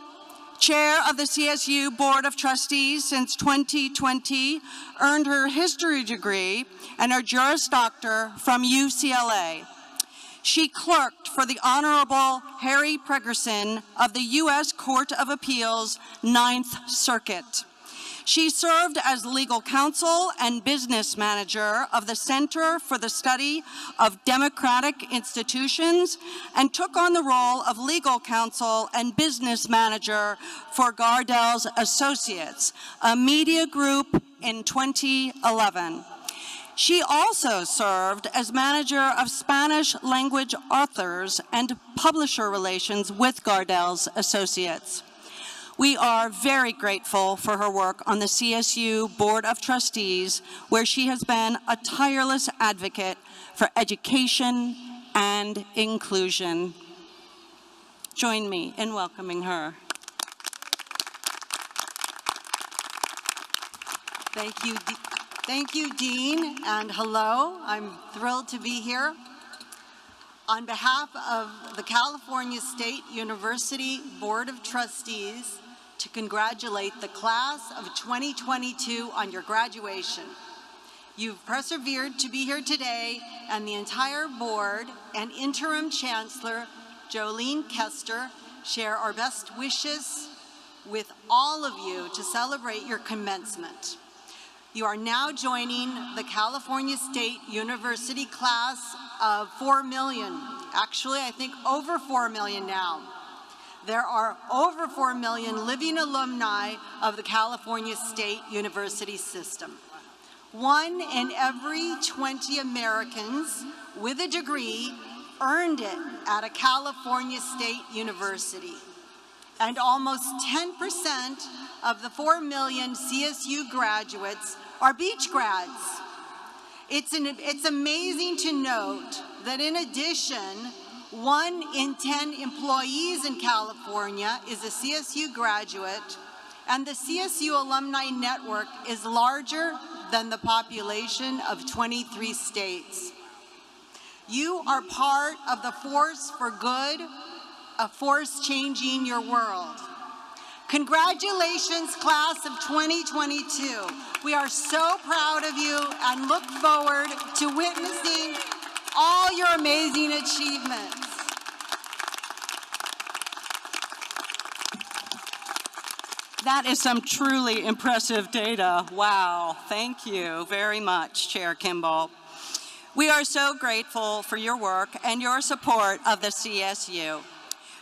chair of the CSU Board of Trustees since 2020, earned her history degree and her Juris Doctor from UCLA. She clerked for the Honorable Harry Pregerson of the U.S. Court of Appeals, Ninth Circuit. She served as legal counsel and business manager of the Center for the Study of Democratic Institutions and took on the role of legal counsel and business manager for Gardell's Associates, a media group, in 2011. She also served as manager of Spanish language authors and publisher relations with Gardell's Associates. We are very grateful for her work on the CSU Board of Trustees, where she has been a tireless advocate for education and inclusion. Join me in welcoming her. Thank you, Dean, and hello. I'm thrilled to be here. On behalf of the California State University Board of Trustees, to congratulate the class of 2022 on your graduation. You've persevered to be here today, and the entire board and interim chancellor, Jolene Kester, share our best wishes with all of you to celebrate your commencement. You are now joining the California State University class of 4 million. Actually, I think over 4 million now. There are over 4 million living alumni of the California State University system. 1 in every 20 Americans with a degree earned it at a California State University. And almost 10% of the 4 million CSU graduates are Beach grads. It's amazing to note that in addition, 1 in 10 employees in California is a CSU graduate, and the CSU Alumni Network is larger than the population of 23 states. You are part of the force for good, a force changing your world. Congratulations, class of 2022. We are so proud of you and look forward to witnessing all your amazing achievements. That is some truly impressive data. Wow, thank you very much, Chair Kimball. We are so grateful for your work and your support of the CSU.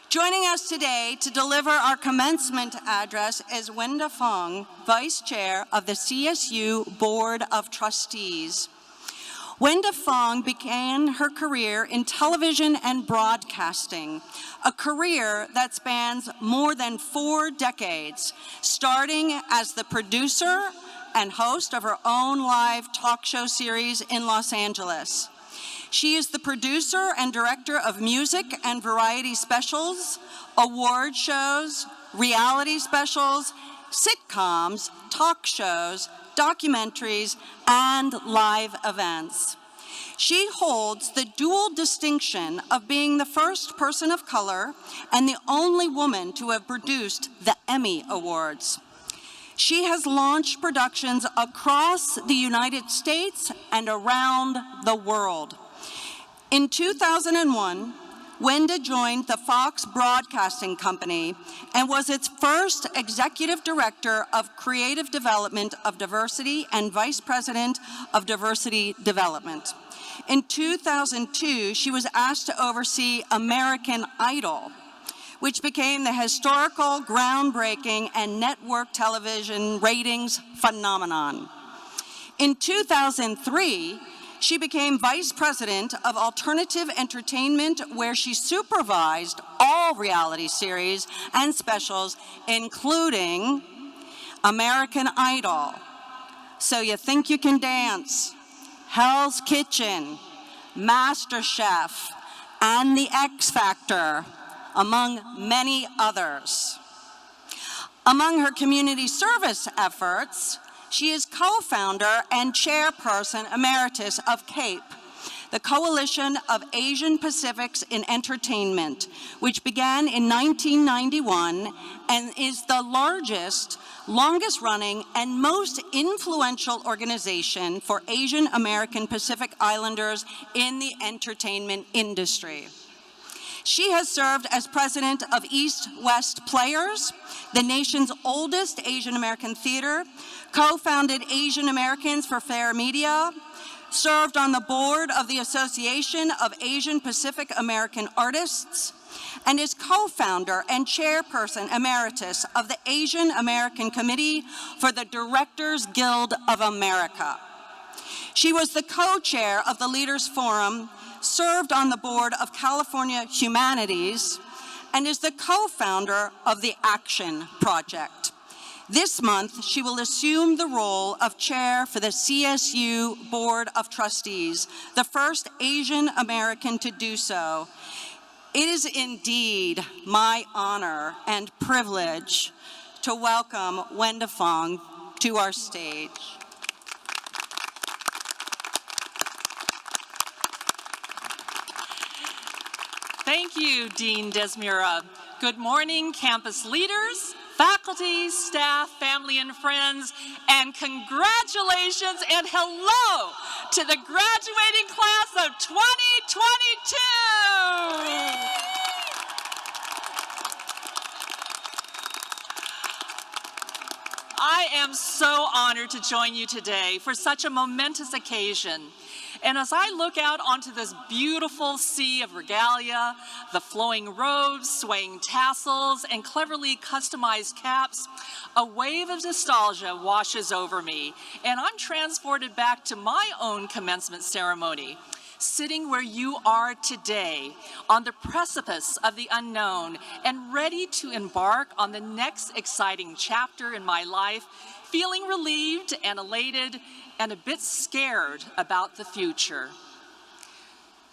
Joining us today to deliver our commencement address is Wenda Fong, Vice Chair of the CSU Board of Trustees. Wenda Fong began her career in television and broadcasting, a career that spans more than 4 decades, starting as the producer and host of her own live talk show series in Los Angeles. She is the producer and director of music and variety specials, award shows, reality specials, sitcoms, talk shows, documentaries, and live events. She holds the dual distinction of being the first person of color and the only woman to have produced the Emmy Awards. She has launched productions across the United States and around the world. In 2001, Wenda joined the Fox Broadcasting Company and was its first executive director of creative development of diversity and vice president of diversity development. In 2002, she was asked to oversee American Idol, which became the historical, groundbreaking, and network television ratings phenomenon. In 2003, she became Vice President of Alternative Entertainment, where she supervised all reality series and specials, including American Idol, So You Think You Can Dance, Hell's Kitchen, MasterChef, and The X Factor, among many others. Among her community service efforts, she is co-founder and chairperson emeritus of CAPE, the Coalition of Asian Pacifics in Entertainment, which began in 1991 and is the largest, longest-running, and most influential organization for Asian American Pacific Islanders in the entertainment industry. She has served as president of East West Players, the nation's oldest Asian American theater, co-founded Asian Americans for Fair Media, served on the board of the Association of Asian Pacific American Artists, and is co-founder and chairperson emeritus of the Asian American Committee for the Directors Guild of America. She was the co-chair of the Leaders Forum, served on the board of California Humanities, and is the co-founder of the Action Project. This month, she will assume the role of chair for the CSU Board of Trustees, the first Asian American to do so. It is indeed my honor and privilege to welcome Wenda Fong to our stage. Thank you, Dean Desmura. Good morning, campus leaders, faculty, staff, family, and friends, and congratulations and hello to the graduating class of 2022. I am so honored to join you today for such a momentous occasion. And as I look out onto this beautiful sea of regalia, the flowing robes, swaying tassels, and cleverly customized caps, a wave of nostalgia washes over me, and I'm transported back to my own commencement ceremony, sitting where you are today, on the precipice of the unknown, and ready to embark on the next exciting chapter in my life, feeling relieved and elated, and a bit scared about the future.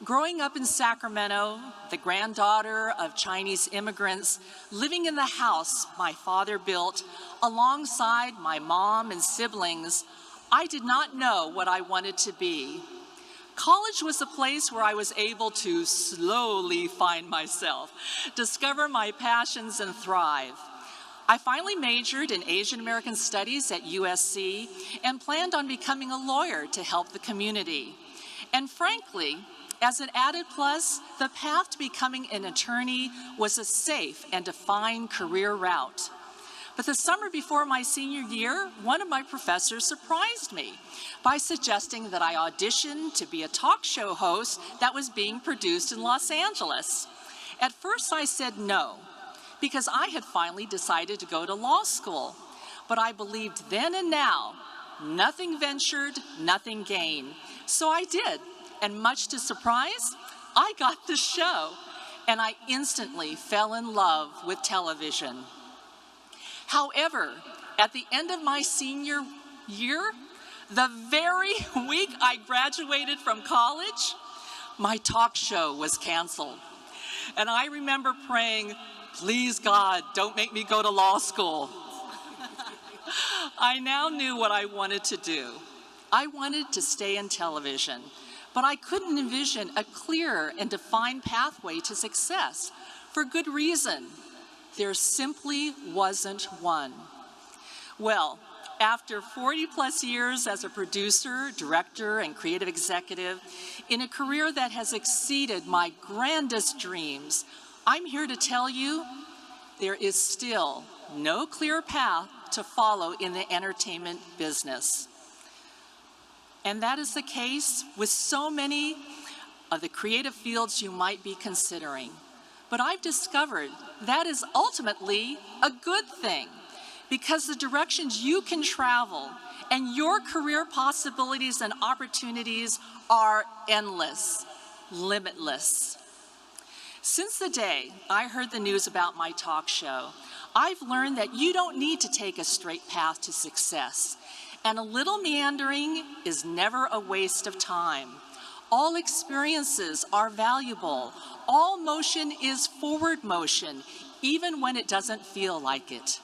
Growing up in Sacramento, the granddaughter of Chinese immigrants, living in the house my father built alongside my mom and siblings, I did not know what I wanted to be. College was a place where I was able to slowly find myself, discover my passions, and thrive. I finally majored in Asian American Studies at USC and planned on becoming a lawyer to help the community. And frankly, as an added plus, the path to becoming an attorney was a safe and defined career route. But the summer before my senior year, one of my professors surprised me by suggesting that I audition to be a talk show host that was being produced in Los Angeles. At first I said no, because I had finally decided to go to law school. But I believed then and now, nothing ventured, nothing gained. So I did, and much to surprise, I got the show, and I instantly fell in love with television. However, at the end of my senior year, the very week I graduated from college, my talk show was canceled. And I remember praying, Please, God, don't make me go to law school. I now knew what I wanted to do. I wanted to stay in television, but I couldn't envision a clear and defined pathway to success for good reason. There simply wasn't one. Well, after 40-plus years as a producer, director, and creative executive, in a career that has exceeded my grandest dreams, I'm here to tell you there is still no clear path to follow in the entertainment business. And that is the case with so many of the creative fields you might be considering. But I've discovered that is ultimately a good thing, because the directions you can travel and your career possibilities and opportunities are endless, limitless. Since the day I heard the news about my talk show, I've learned that you don't need to take a straight path to success, and a little meandering is never a waste of time. All experiences are valuable. All motion is forward motion, even when it doesn't feel like it.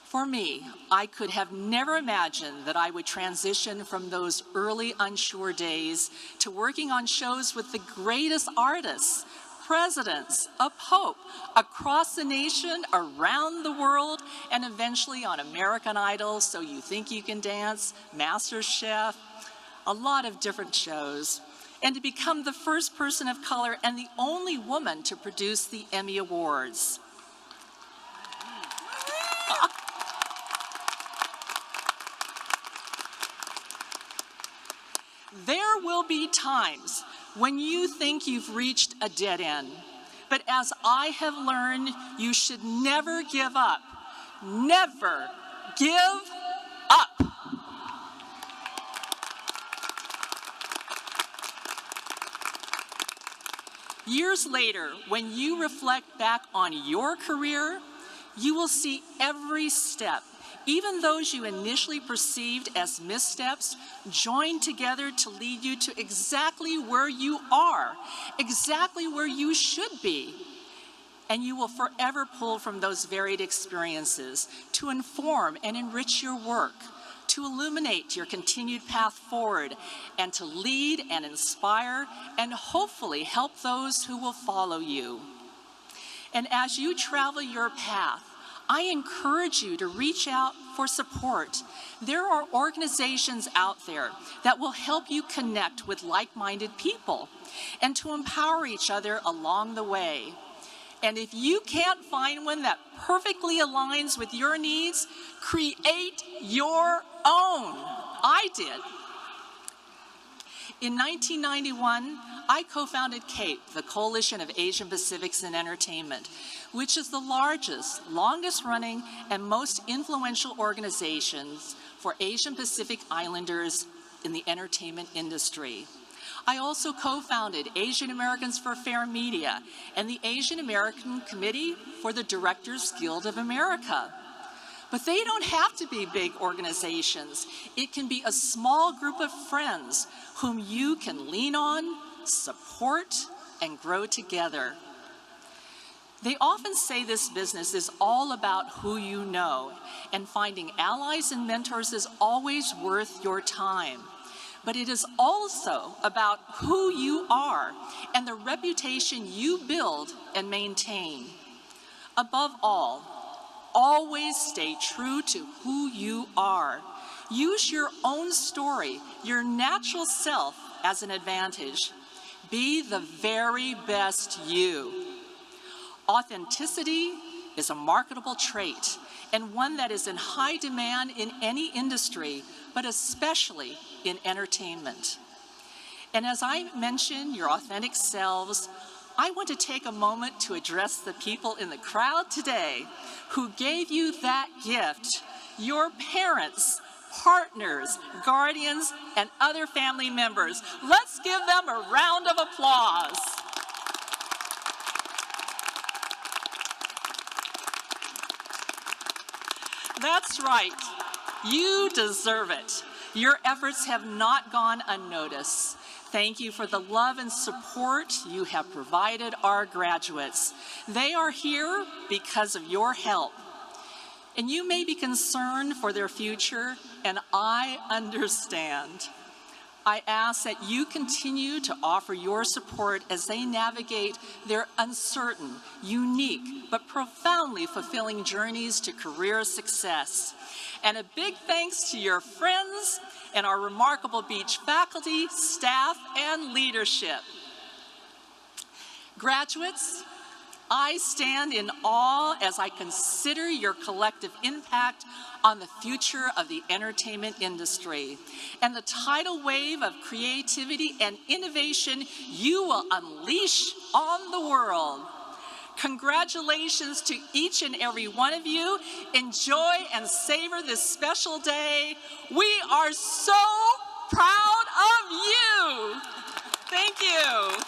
For me, I could have never imagined that I would transition from those early unsure days to working on shows with the greatest artists, presidents, a pope, across the nation, around the world, and eventually on American Idol, So You Think You Can Dance, MasterChef, a lot of different shows, and to become the first person of color and the only woman to produce the Emmy Awards. There will be times when you think you've reached a dead end, but as I have learned, you should never give up. Never give up. Years later, when you reflect back on your career, you will see every step, even those you initially perceived as missteps, join together to lead you to exactly where you are, exactly where you should be. And you will forever pull from those varied experiences to inform and enrich your work, to illuminate your continued path forward, and to lead and inspire and hopefully help those who will follow you. And as you travel your path, I encourage you to reach out for support. There are organizations out there that will help you connect with like-minded people and to empower each other along the way. And if you can't find one that perfectly aligns with your needs, create your own. I did. In 1991, I co-founded CAPE, the Coalition of Asian Pacifics in Entertainment, which is the largest, longest-running, and most influential organizations for Asian Pacific Islanders in the entertainment industry. I also co-founded Asian Americans for Fair Media and the Asian American Committee for the Directors Guild of America. But they don't have to be big organizations. It can be a small group of friends whom you can lean on, support, and grow together. They often say this business is all about who you know, and finding allies and mentors is always worth your time. But it is also about who you are and the reputation you build and maintain. Above all, always stay true to who you are. Use your own story, your natural self, as an advantage. Be the very best you. Authenticity is a marketable trait and one that is in high demand in any industry, but especially in entertainment. And as I mentioned your authentic selves, I want to take a moment to address the people in the crowd today who gave you that gift, your parents, partners, guardians, and other family members. Let's give them a round of applause. That's right. You deserve it. Your efforts have not gone unnoticed. Thank you for the love and support you have provided our graduates. They are here because of your help. And you may be concerned for their future, and I understand. I ask that you continue to offer your support as they navigate their uncertain, unique, but profoundly fulfilling journeys to career success. And a big thanks to your friends and our remarkable Beach faculty, staff, and leadership. Graduates, I stand in awe as I consider your collective impact on the future of the entertainment industry and the tidal wave of creativity and innovation you will unleash on the world. Congratulations to each and every one of you. Enjoy and savor this special day. We are so proud of you. Thank you.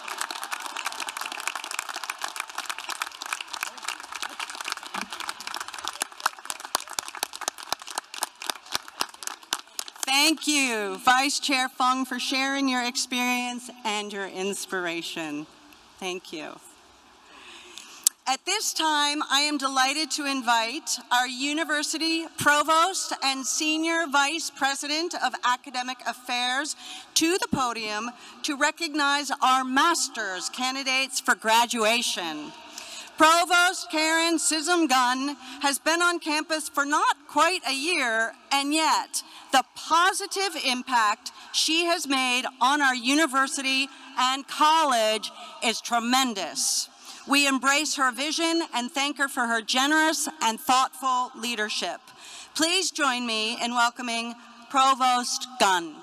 Thank you, Vice Chair Fung, for sharing your experience and your inspiration. Thank you. At this time, I am delighted to invite our University Provost and Senior Vice President of Academic Affairs to the podium to recognize our Master's candidates for graduation. Provost Karen Sissom-Gunn has been on campus for not quite a year, and yet the positive impact she has made on our university and college is tremendous. We embrace her vision and thank her for her generous and thoughtful leadership. Please join me in welcoming Provost Gunn.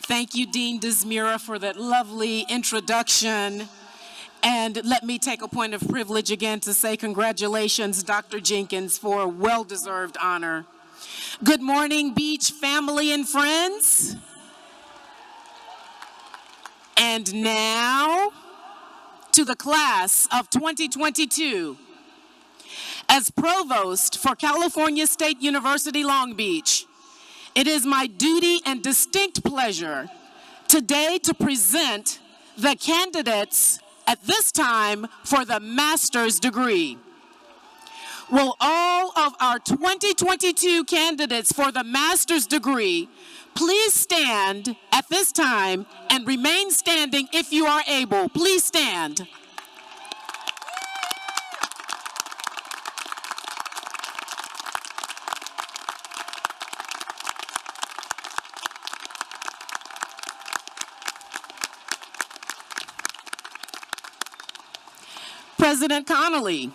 Thank you, Dean Desmira, for that lovely introduction. And let me take a point of privilege again to say congratulations, Dr. Jenkins, for a well-deserved honor. Good morning, Beach family and friends. And now, to the class of 2022. As Provost for California State University, Long Beach, it is my duty and distinct pleasure today to present the candidates at this time for the master's degree. Will all of our 2022 candidates for the master's degree please stand at this time and remain standing if you are able. Please stand. President Connolly,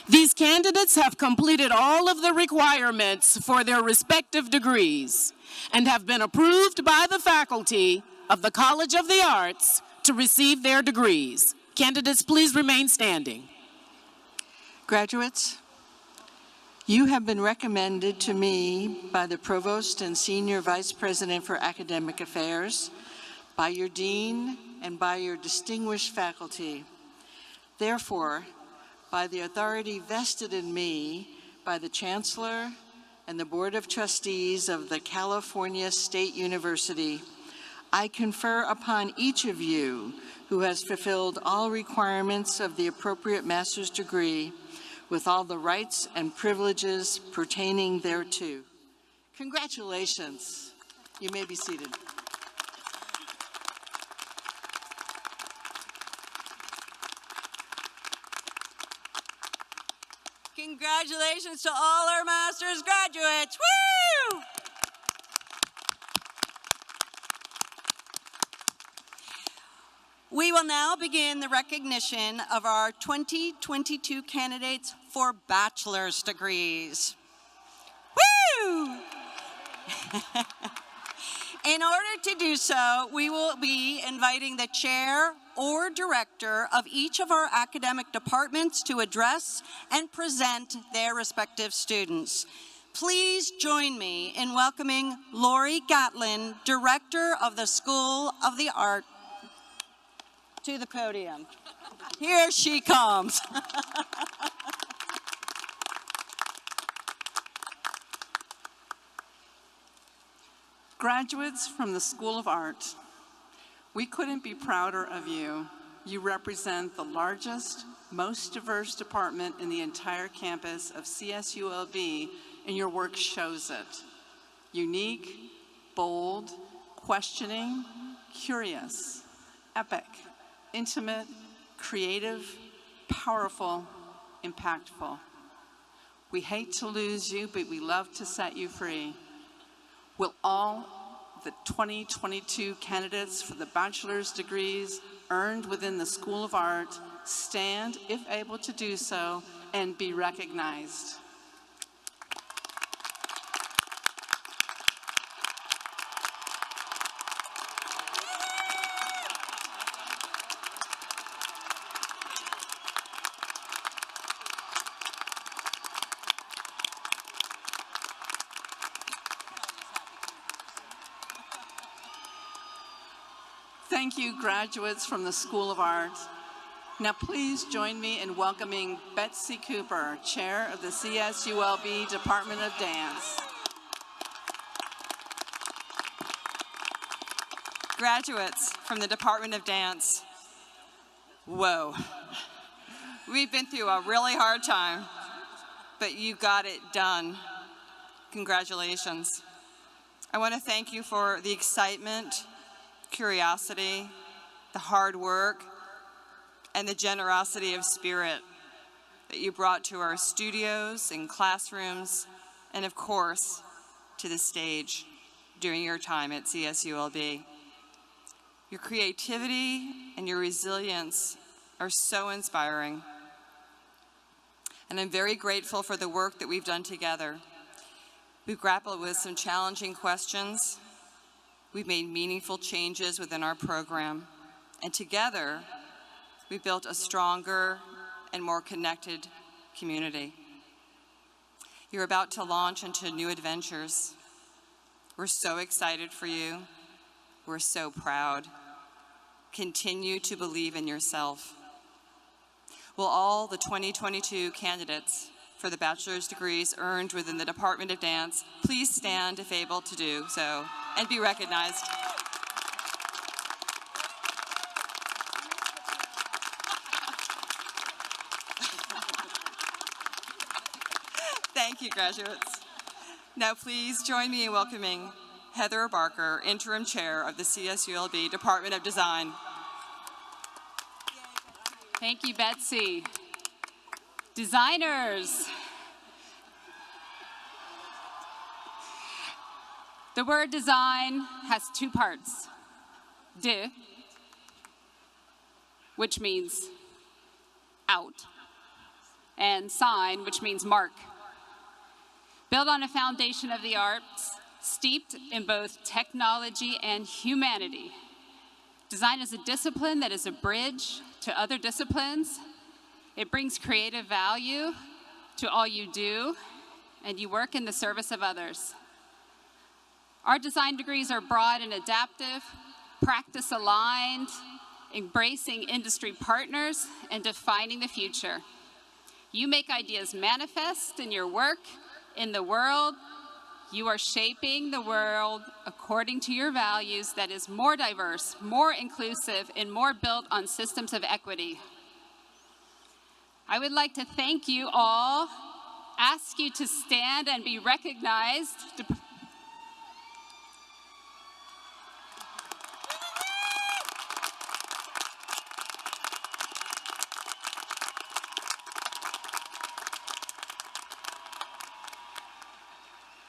these candidates have completed all of the requirements for their respective degrees and have been approved by the faculty of the College of the Arts to receive their degrees. Candidates, please remain standing. Graduates, you have been recommended to me by the Provost and Senior Vice President for Academic Affairs, by your Dean, and by your distinguished faculty. Therefore, by the authority vested in me by the Chancellor and the Board of Trustees of the California State University, I confer upon each of you who has fulfilled all requirements of the appropriate master's degree with all the rights and privileges pertaining thereto. Congratulations. You may be seated. Congratulations to all our master's graduates. Woo! We will now begin the recognition of our 2022 candidates for bachelor's degrees. Woo! In order to do so, we will be inviting the chair or director of each of our academic departments to address and present their respective students. Please join me in welcoming Lori Gatlin, Director of the School of the Art, to the podium. Here she comes. Graduates from the School of Art, we couldn't be prouder of you. You represent the largest, most diverse department in the entire campus of CSULB, and your work shows it. Unique, bold, questioning, curious, epic, intimate, creative, powerful, impactful. We hate to lose you, but we love to set you free. Will all the 2022 candidates for the bachelor's degrees earned within the School of Art stand, if able to do so, and be recognized? Thank you, graduates from the School of Art. Now please join me in welcoming Betsy Cooper, Chair of the CSULB Department of Dance. Graduates from the Department of Dance. Whoa. We've been through a really hard time, but you got it done. Congratulations. I want to thank you for the excitement, curiosity, the hard work, and the generosity of spirit that you brought to our studios and classrooms, and of course, to the stage during your time at CSULB. Your creativity and your resilience are so inspiring. And I'm very grateful for the work that we've done together. We've grappled with some challenging questions. We've made meaningful changes within our program. And together, we built a stronger and more connected community. You're about to launch into new adventures. We're so excited for you. We're so proud. Continue to believe in yourself. Will all the 2022 candidates for the bachelor's degrees earned within the Department of Dance please stand if able to do so and be recognized. Thank you, graduates. Now please join me in welcoming Heather Barker, Interim Chair of the CSULB Department of Design. Thank you, Betsy. Designers. The word design has two parts. De, which means out, and sign, which means mark. Built on a foundation of the arts, steeped in both technology and humanity. Design is a discipline that is a bridge to other disciplines. It brings creative value to all you do, and you work in the service of others. Our design degrees are broad and adaptive, practice-aligned, embracing industry partners, and defining the future. You make ideas manifest in your work, in the world. You are shaping the world according to your values that is more diverse, more inclusive, and more built on systems of equity. I would like to thank you all, ask you to stand and be recognized.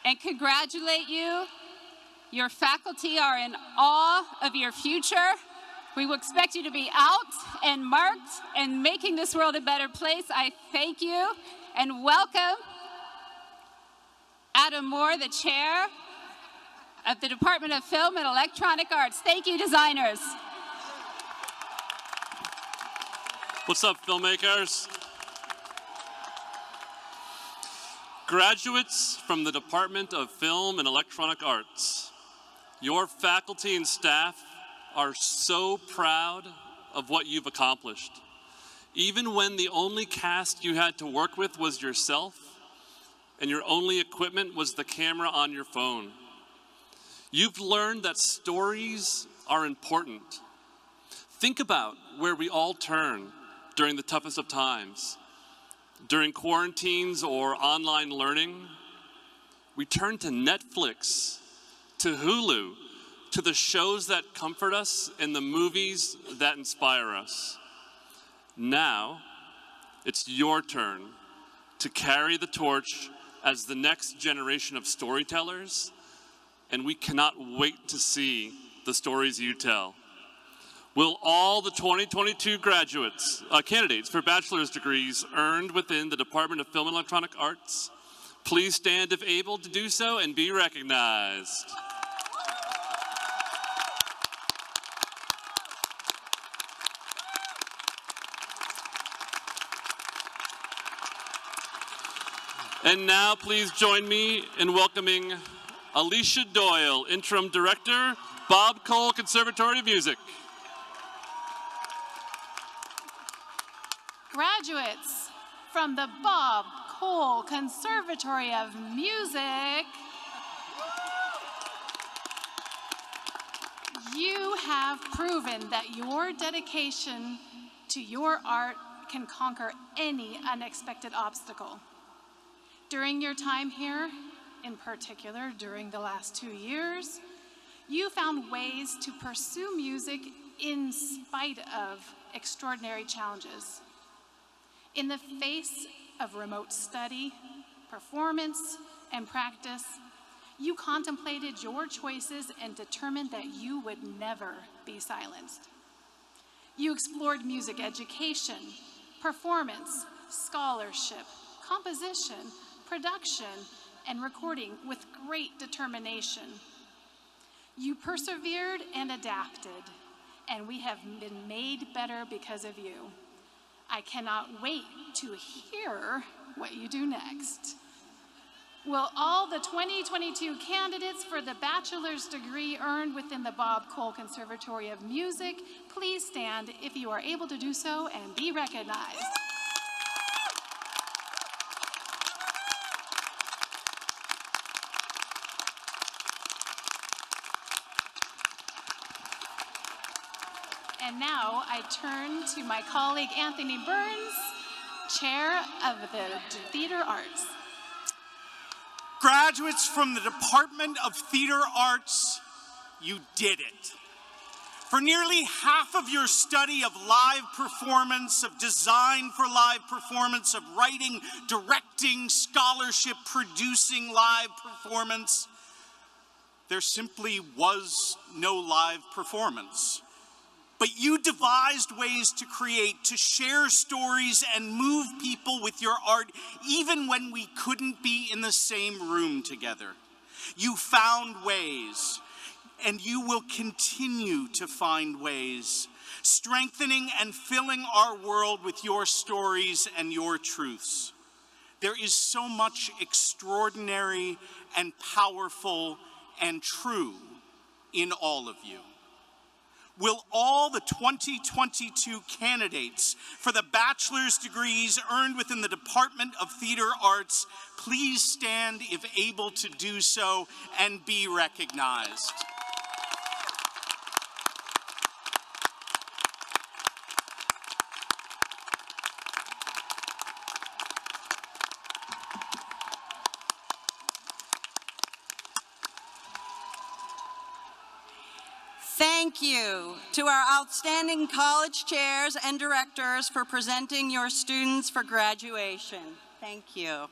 And congratulate you. Your faculty are in awe of your future. We will expect you to be out and marked and making this world a better place. I thank you and welcome Adam Moore, the chair of the Department of Film and Electronic Arts. Thank you, designers. What's up, filmmakers? Graduates from the Department of Film and Electronic Arts, your faculty and staff are so proud of what you've accomplished. even when the only cast you had to work with was yourself, and your only equipment was the camera on your phone. You've learned that stories are important. Think about where we all turn during the toughest of times. During quarantines or online learning, we turn to Netflix, to Hulu, to the shows that comfort us and the movies that inspire us. Now, it's your turn to carry the torch as the next generation of storytellers, and we cannot wait to see the stories you tell. Will all the 2022 candidates for bachelor's degrees earned within the Department of Film and Electronic Arts please stand if able to do so and be recognized? And now please join me in welcoming Alicia Doyle, Interim Director, Bob Cole Conservatory of Music. Graduates from the Bob Cole Conservatory of Music, you have proven that your dedication to your art can conquer any unexpected obstacle. During your time here, in particular during the last 2 years, you found ways to pursue music in spite of extraordinary challenges. In the face of remote study, performance, and practice, you contemplated your choices and determined that you would never be silenced. You explored music education, performance, scholarship, composition, production, and recording with great determination. You persevered and adapted, and we have been made better because of you. I cannot wait to hear what you do next. Will all the 2022 candidates for the bachelor's degree earned within the Bob Cole Conservatory of Music please stand if you are able to do so and be recognized? And now I turn to my colleague Anthony Burns, Chair of the Theater Arts. Graduates from the Department of Theater Arts, you did it. For nearly half of your study of live performance, of design for live performance, of writing, directing, scholarship, producing live performance, there simply was no live performance. But you devised ways to create, to share stories and move people with your art, even when we couldn't be in the same room together. You found ways, and you will continue to find ways, strengthening and filling our world with your stories and your truths. There is so much extraordinary and powerful and true in all of you. Will all the 2022 candidates for the bachelor's degrees earned within the Department of Theater Arts please stand if able to do so and be recognized? Thank you to our outstanding college chairs and directors for presenting your students for graduation. Thank you.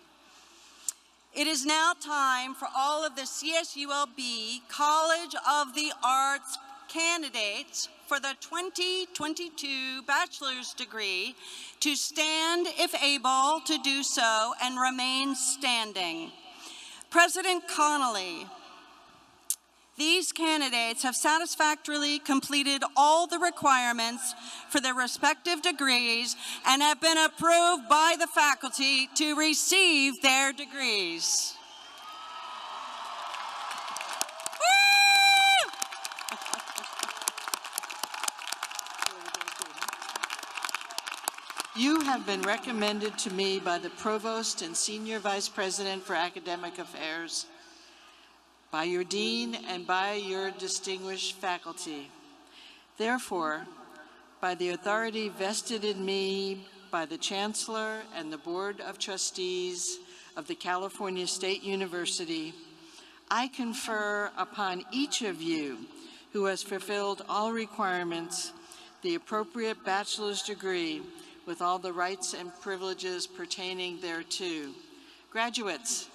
It is now time for all of the CSULB College of the Arts candidates for the 2022 bachelor's degree to stand if able to do so and remain standing. President Connolly, these candidates have satisfactorily completed all the requirements for their respective degrees and have been approved by the faculty to receive their degrees. You have been recommended to me by the Provost and Senior Vice President for Academic Affairs, by your Dean, and by your distinguished faculty. Therefore, by the authority vested in me by the Chancellor and the Board of Trustees of the California State University, I confer upon each of you who has fulfilled all requirements the appropriate bachelor's degree with all the rights and privileges pertaining thereto. Graduates,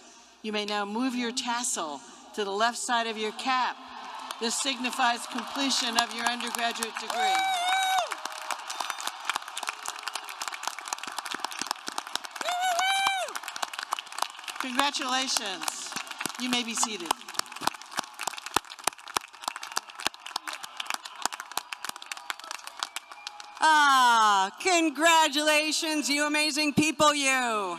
you may now move your tassel to the left side of your cap. This signifies completion of your undergraduate degree. Congratulations. You may be seated. Congratulations, you amazing people, you.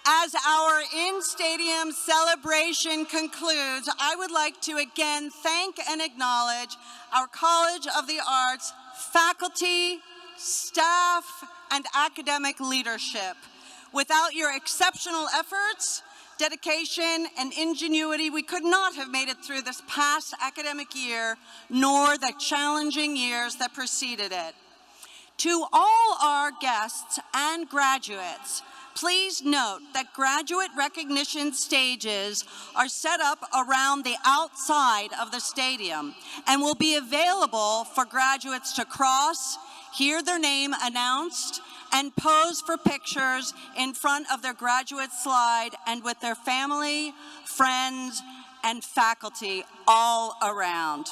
As our in-stadium celebration concludes, I would like to again thank and acknowledge our College of the Arts faculty, staff, and academic leadership. Without your exceptional efforts, dedication, and ingenuity, we could not have made it through this past academic year, nor the challenging years that preceded it. To all our guests and graduates, please note that graduate recognition stages are set up around the outside of the stadium and will be available for graduates to cross, hear their name announced, and pose for pictures in front of their graduate slide and with their family, friends, and faculty all around.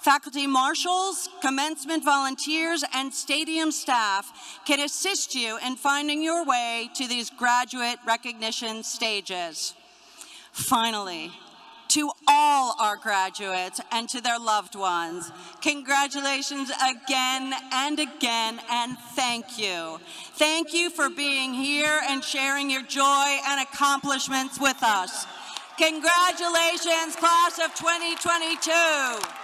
Faculty marshals, commencement volunteers, and stadium staff can assist you in finding your way to these graduate recognition stages. Finally, to all our graduates and to their loved ones, congratulations again and again, and thank you. Thank you for being here and sharing your joy and accomplishments with us. Congratulations, class of 2022.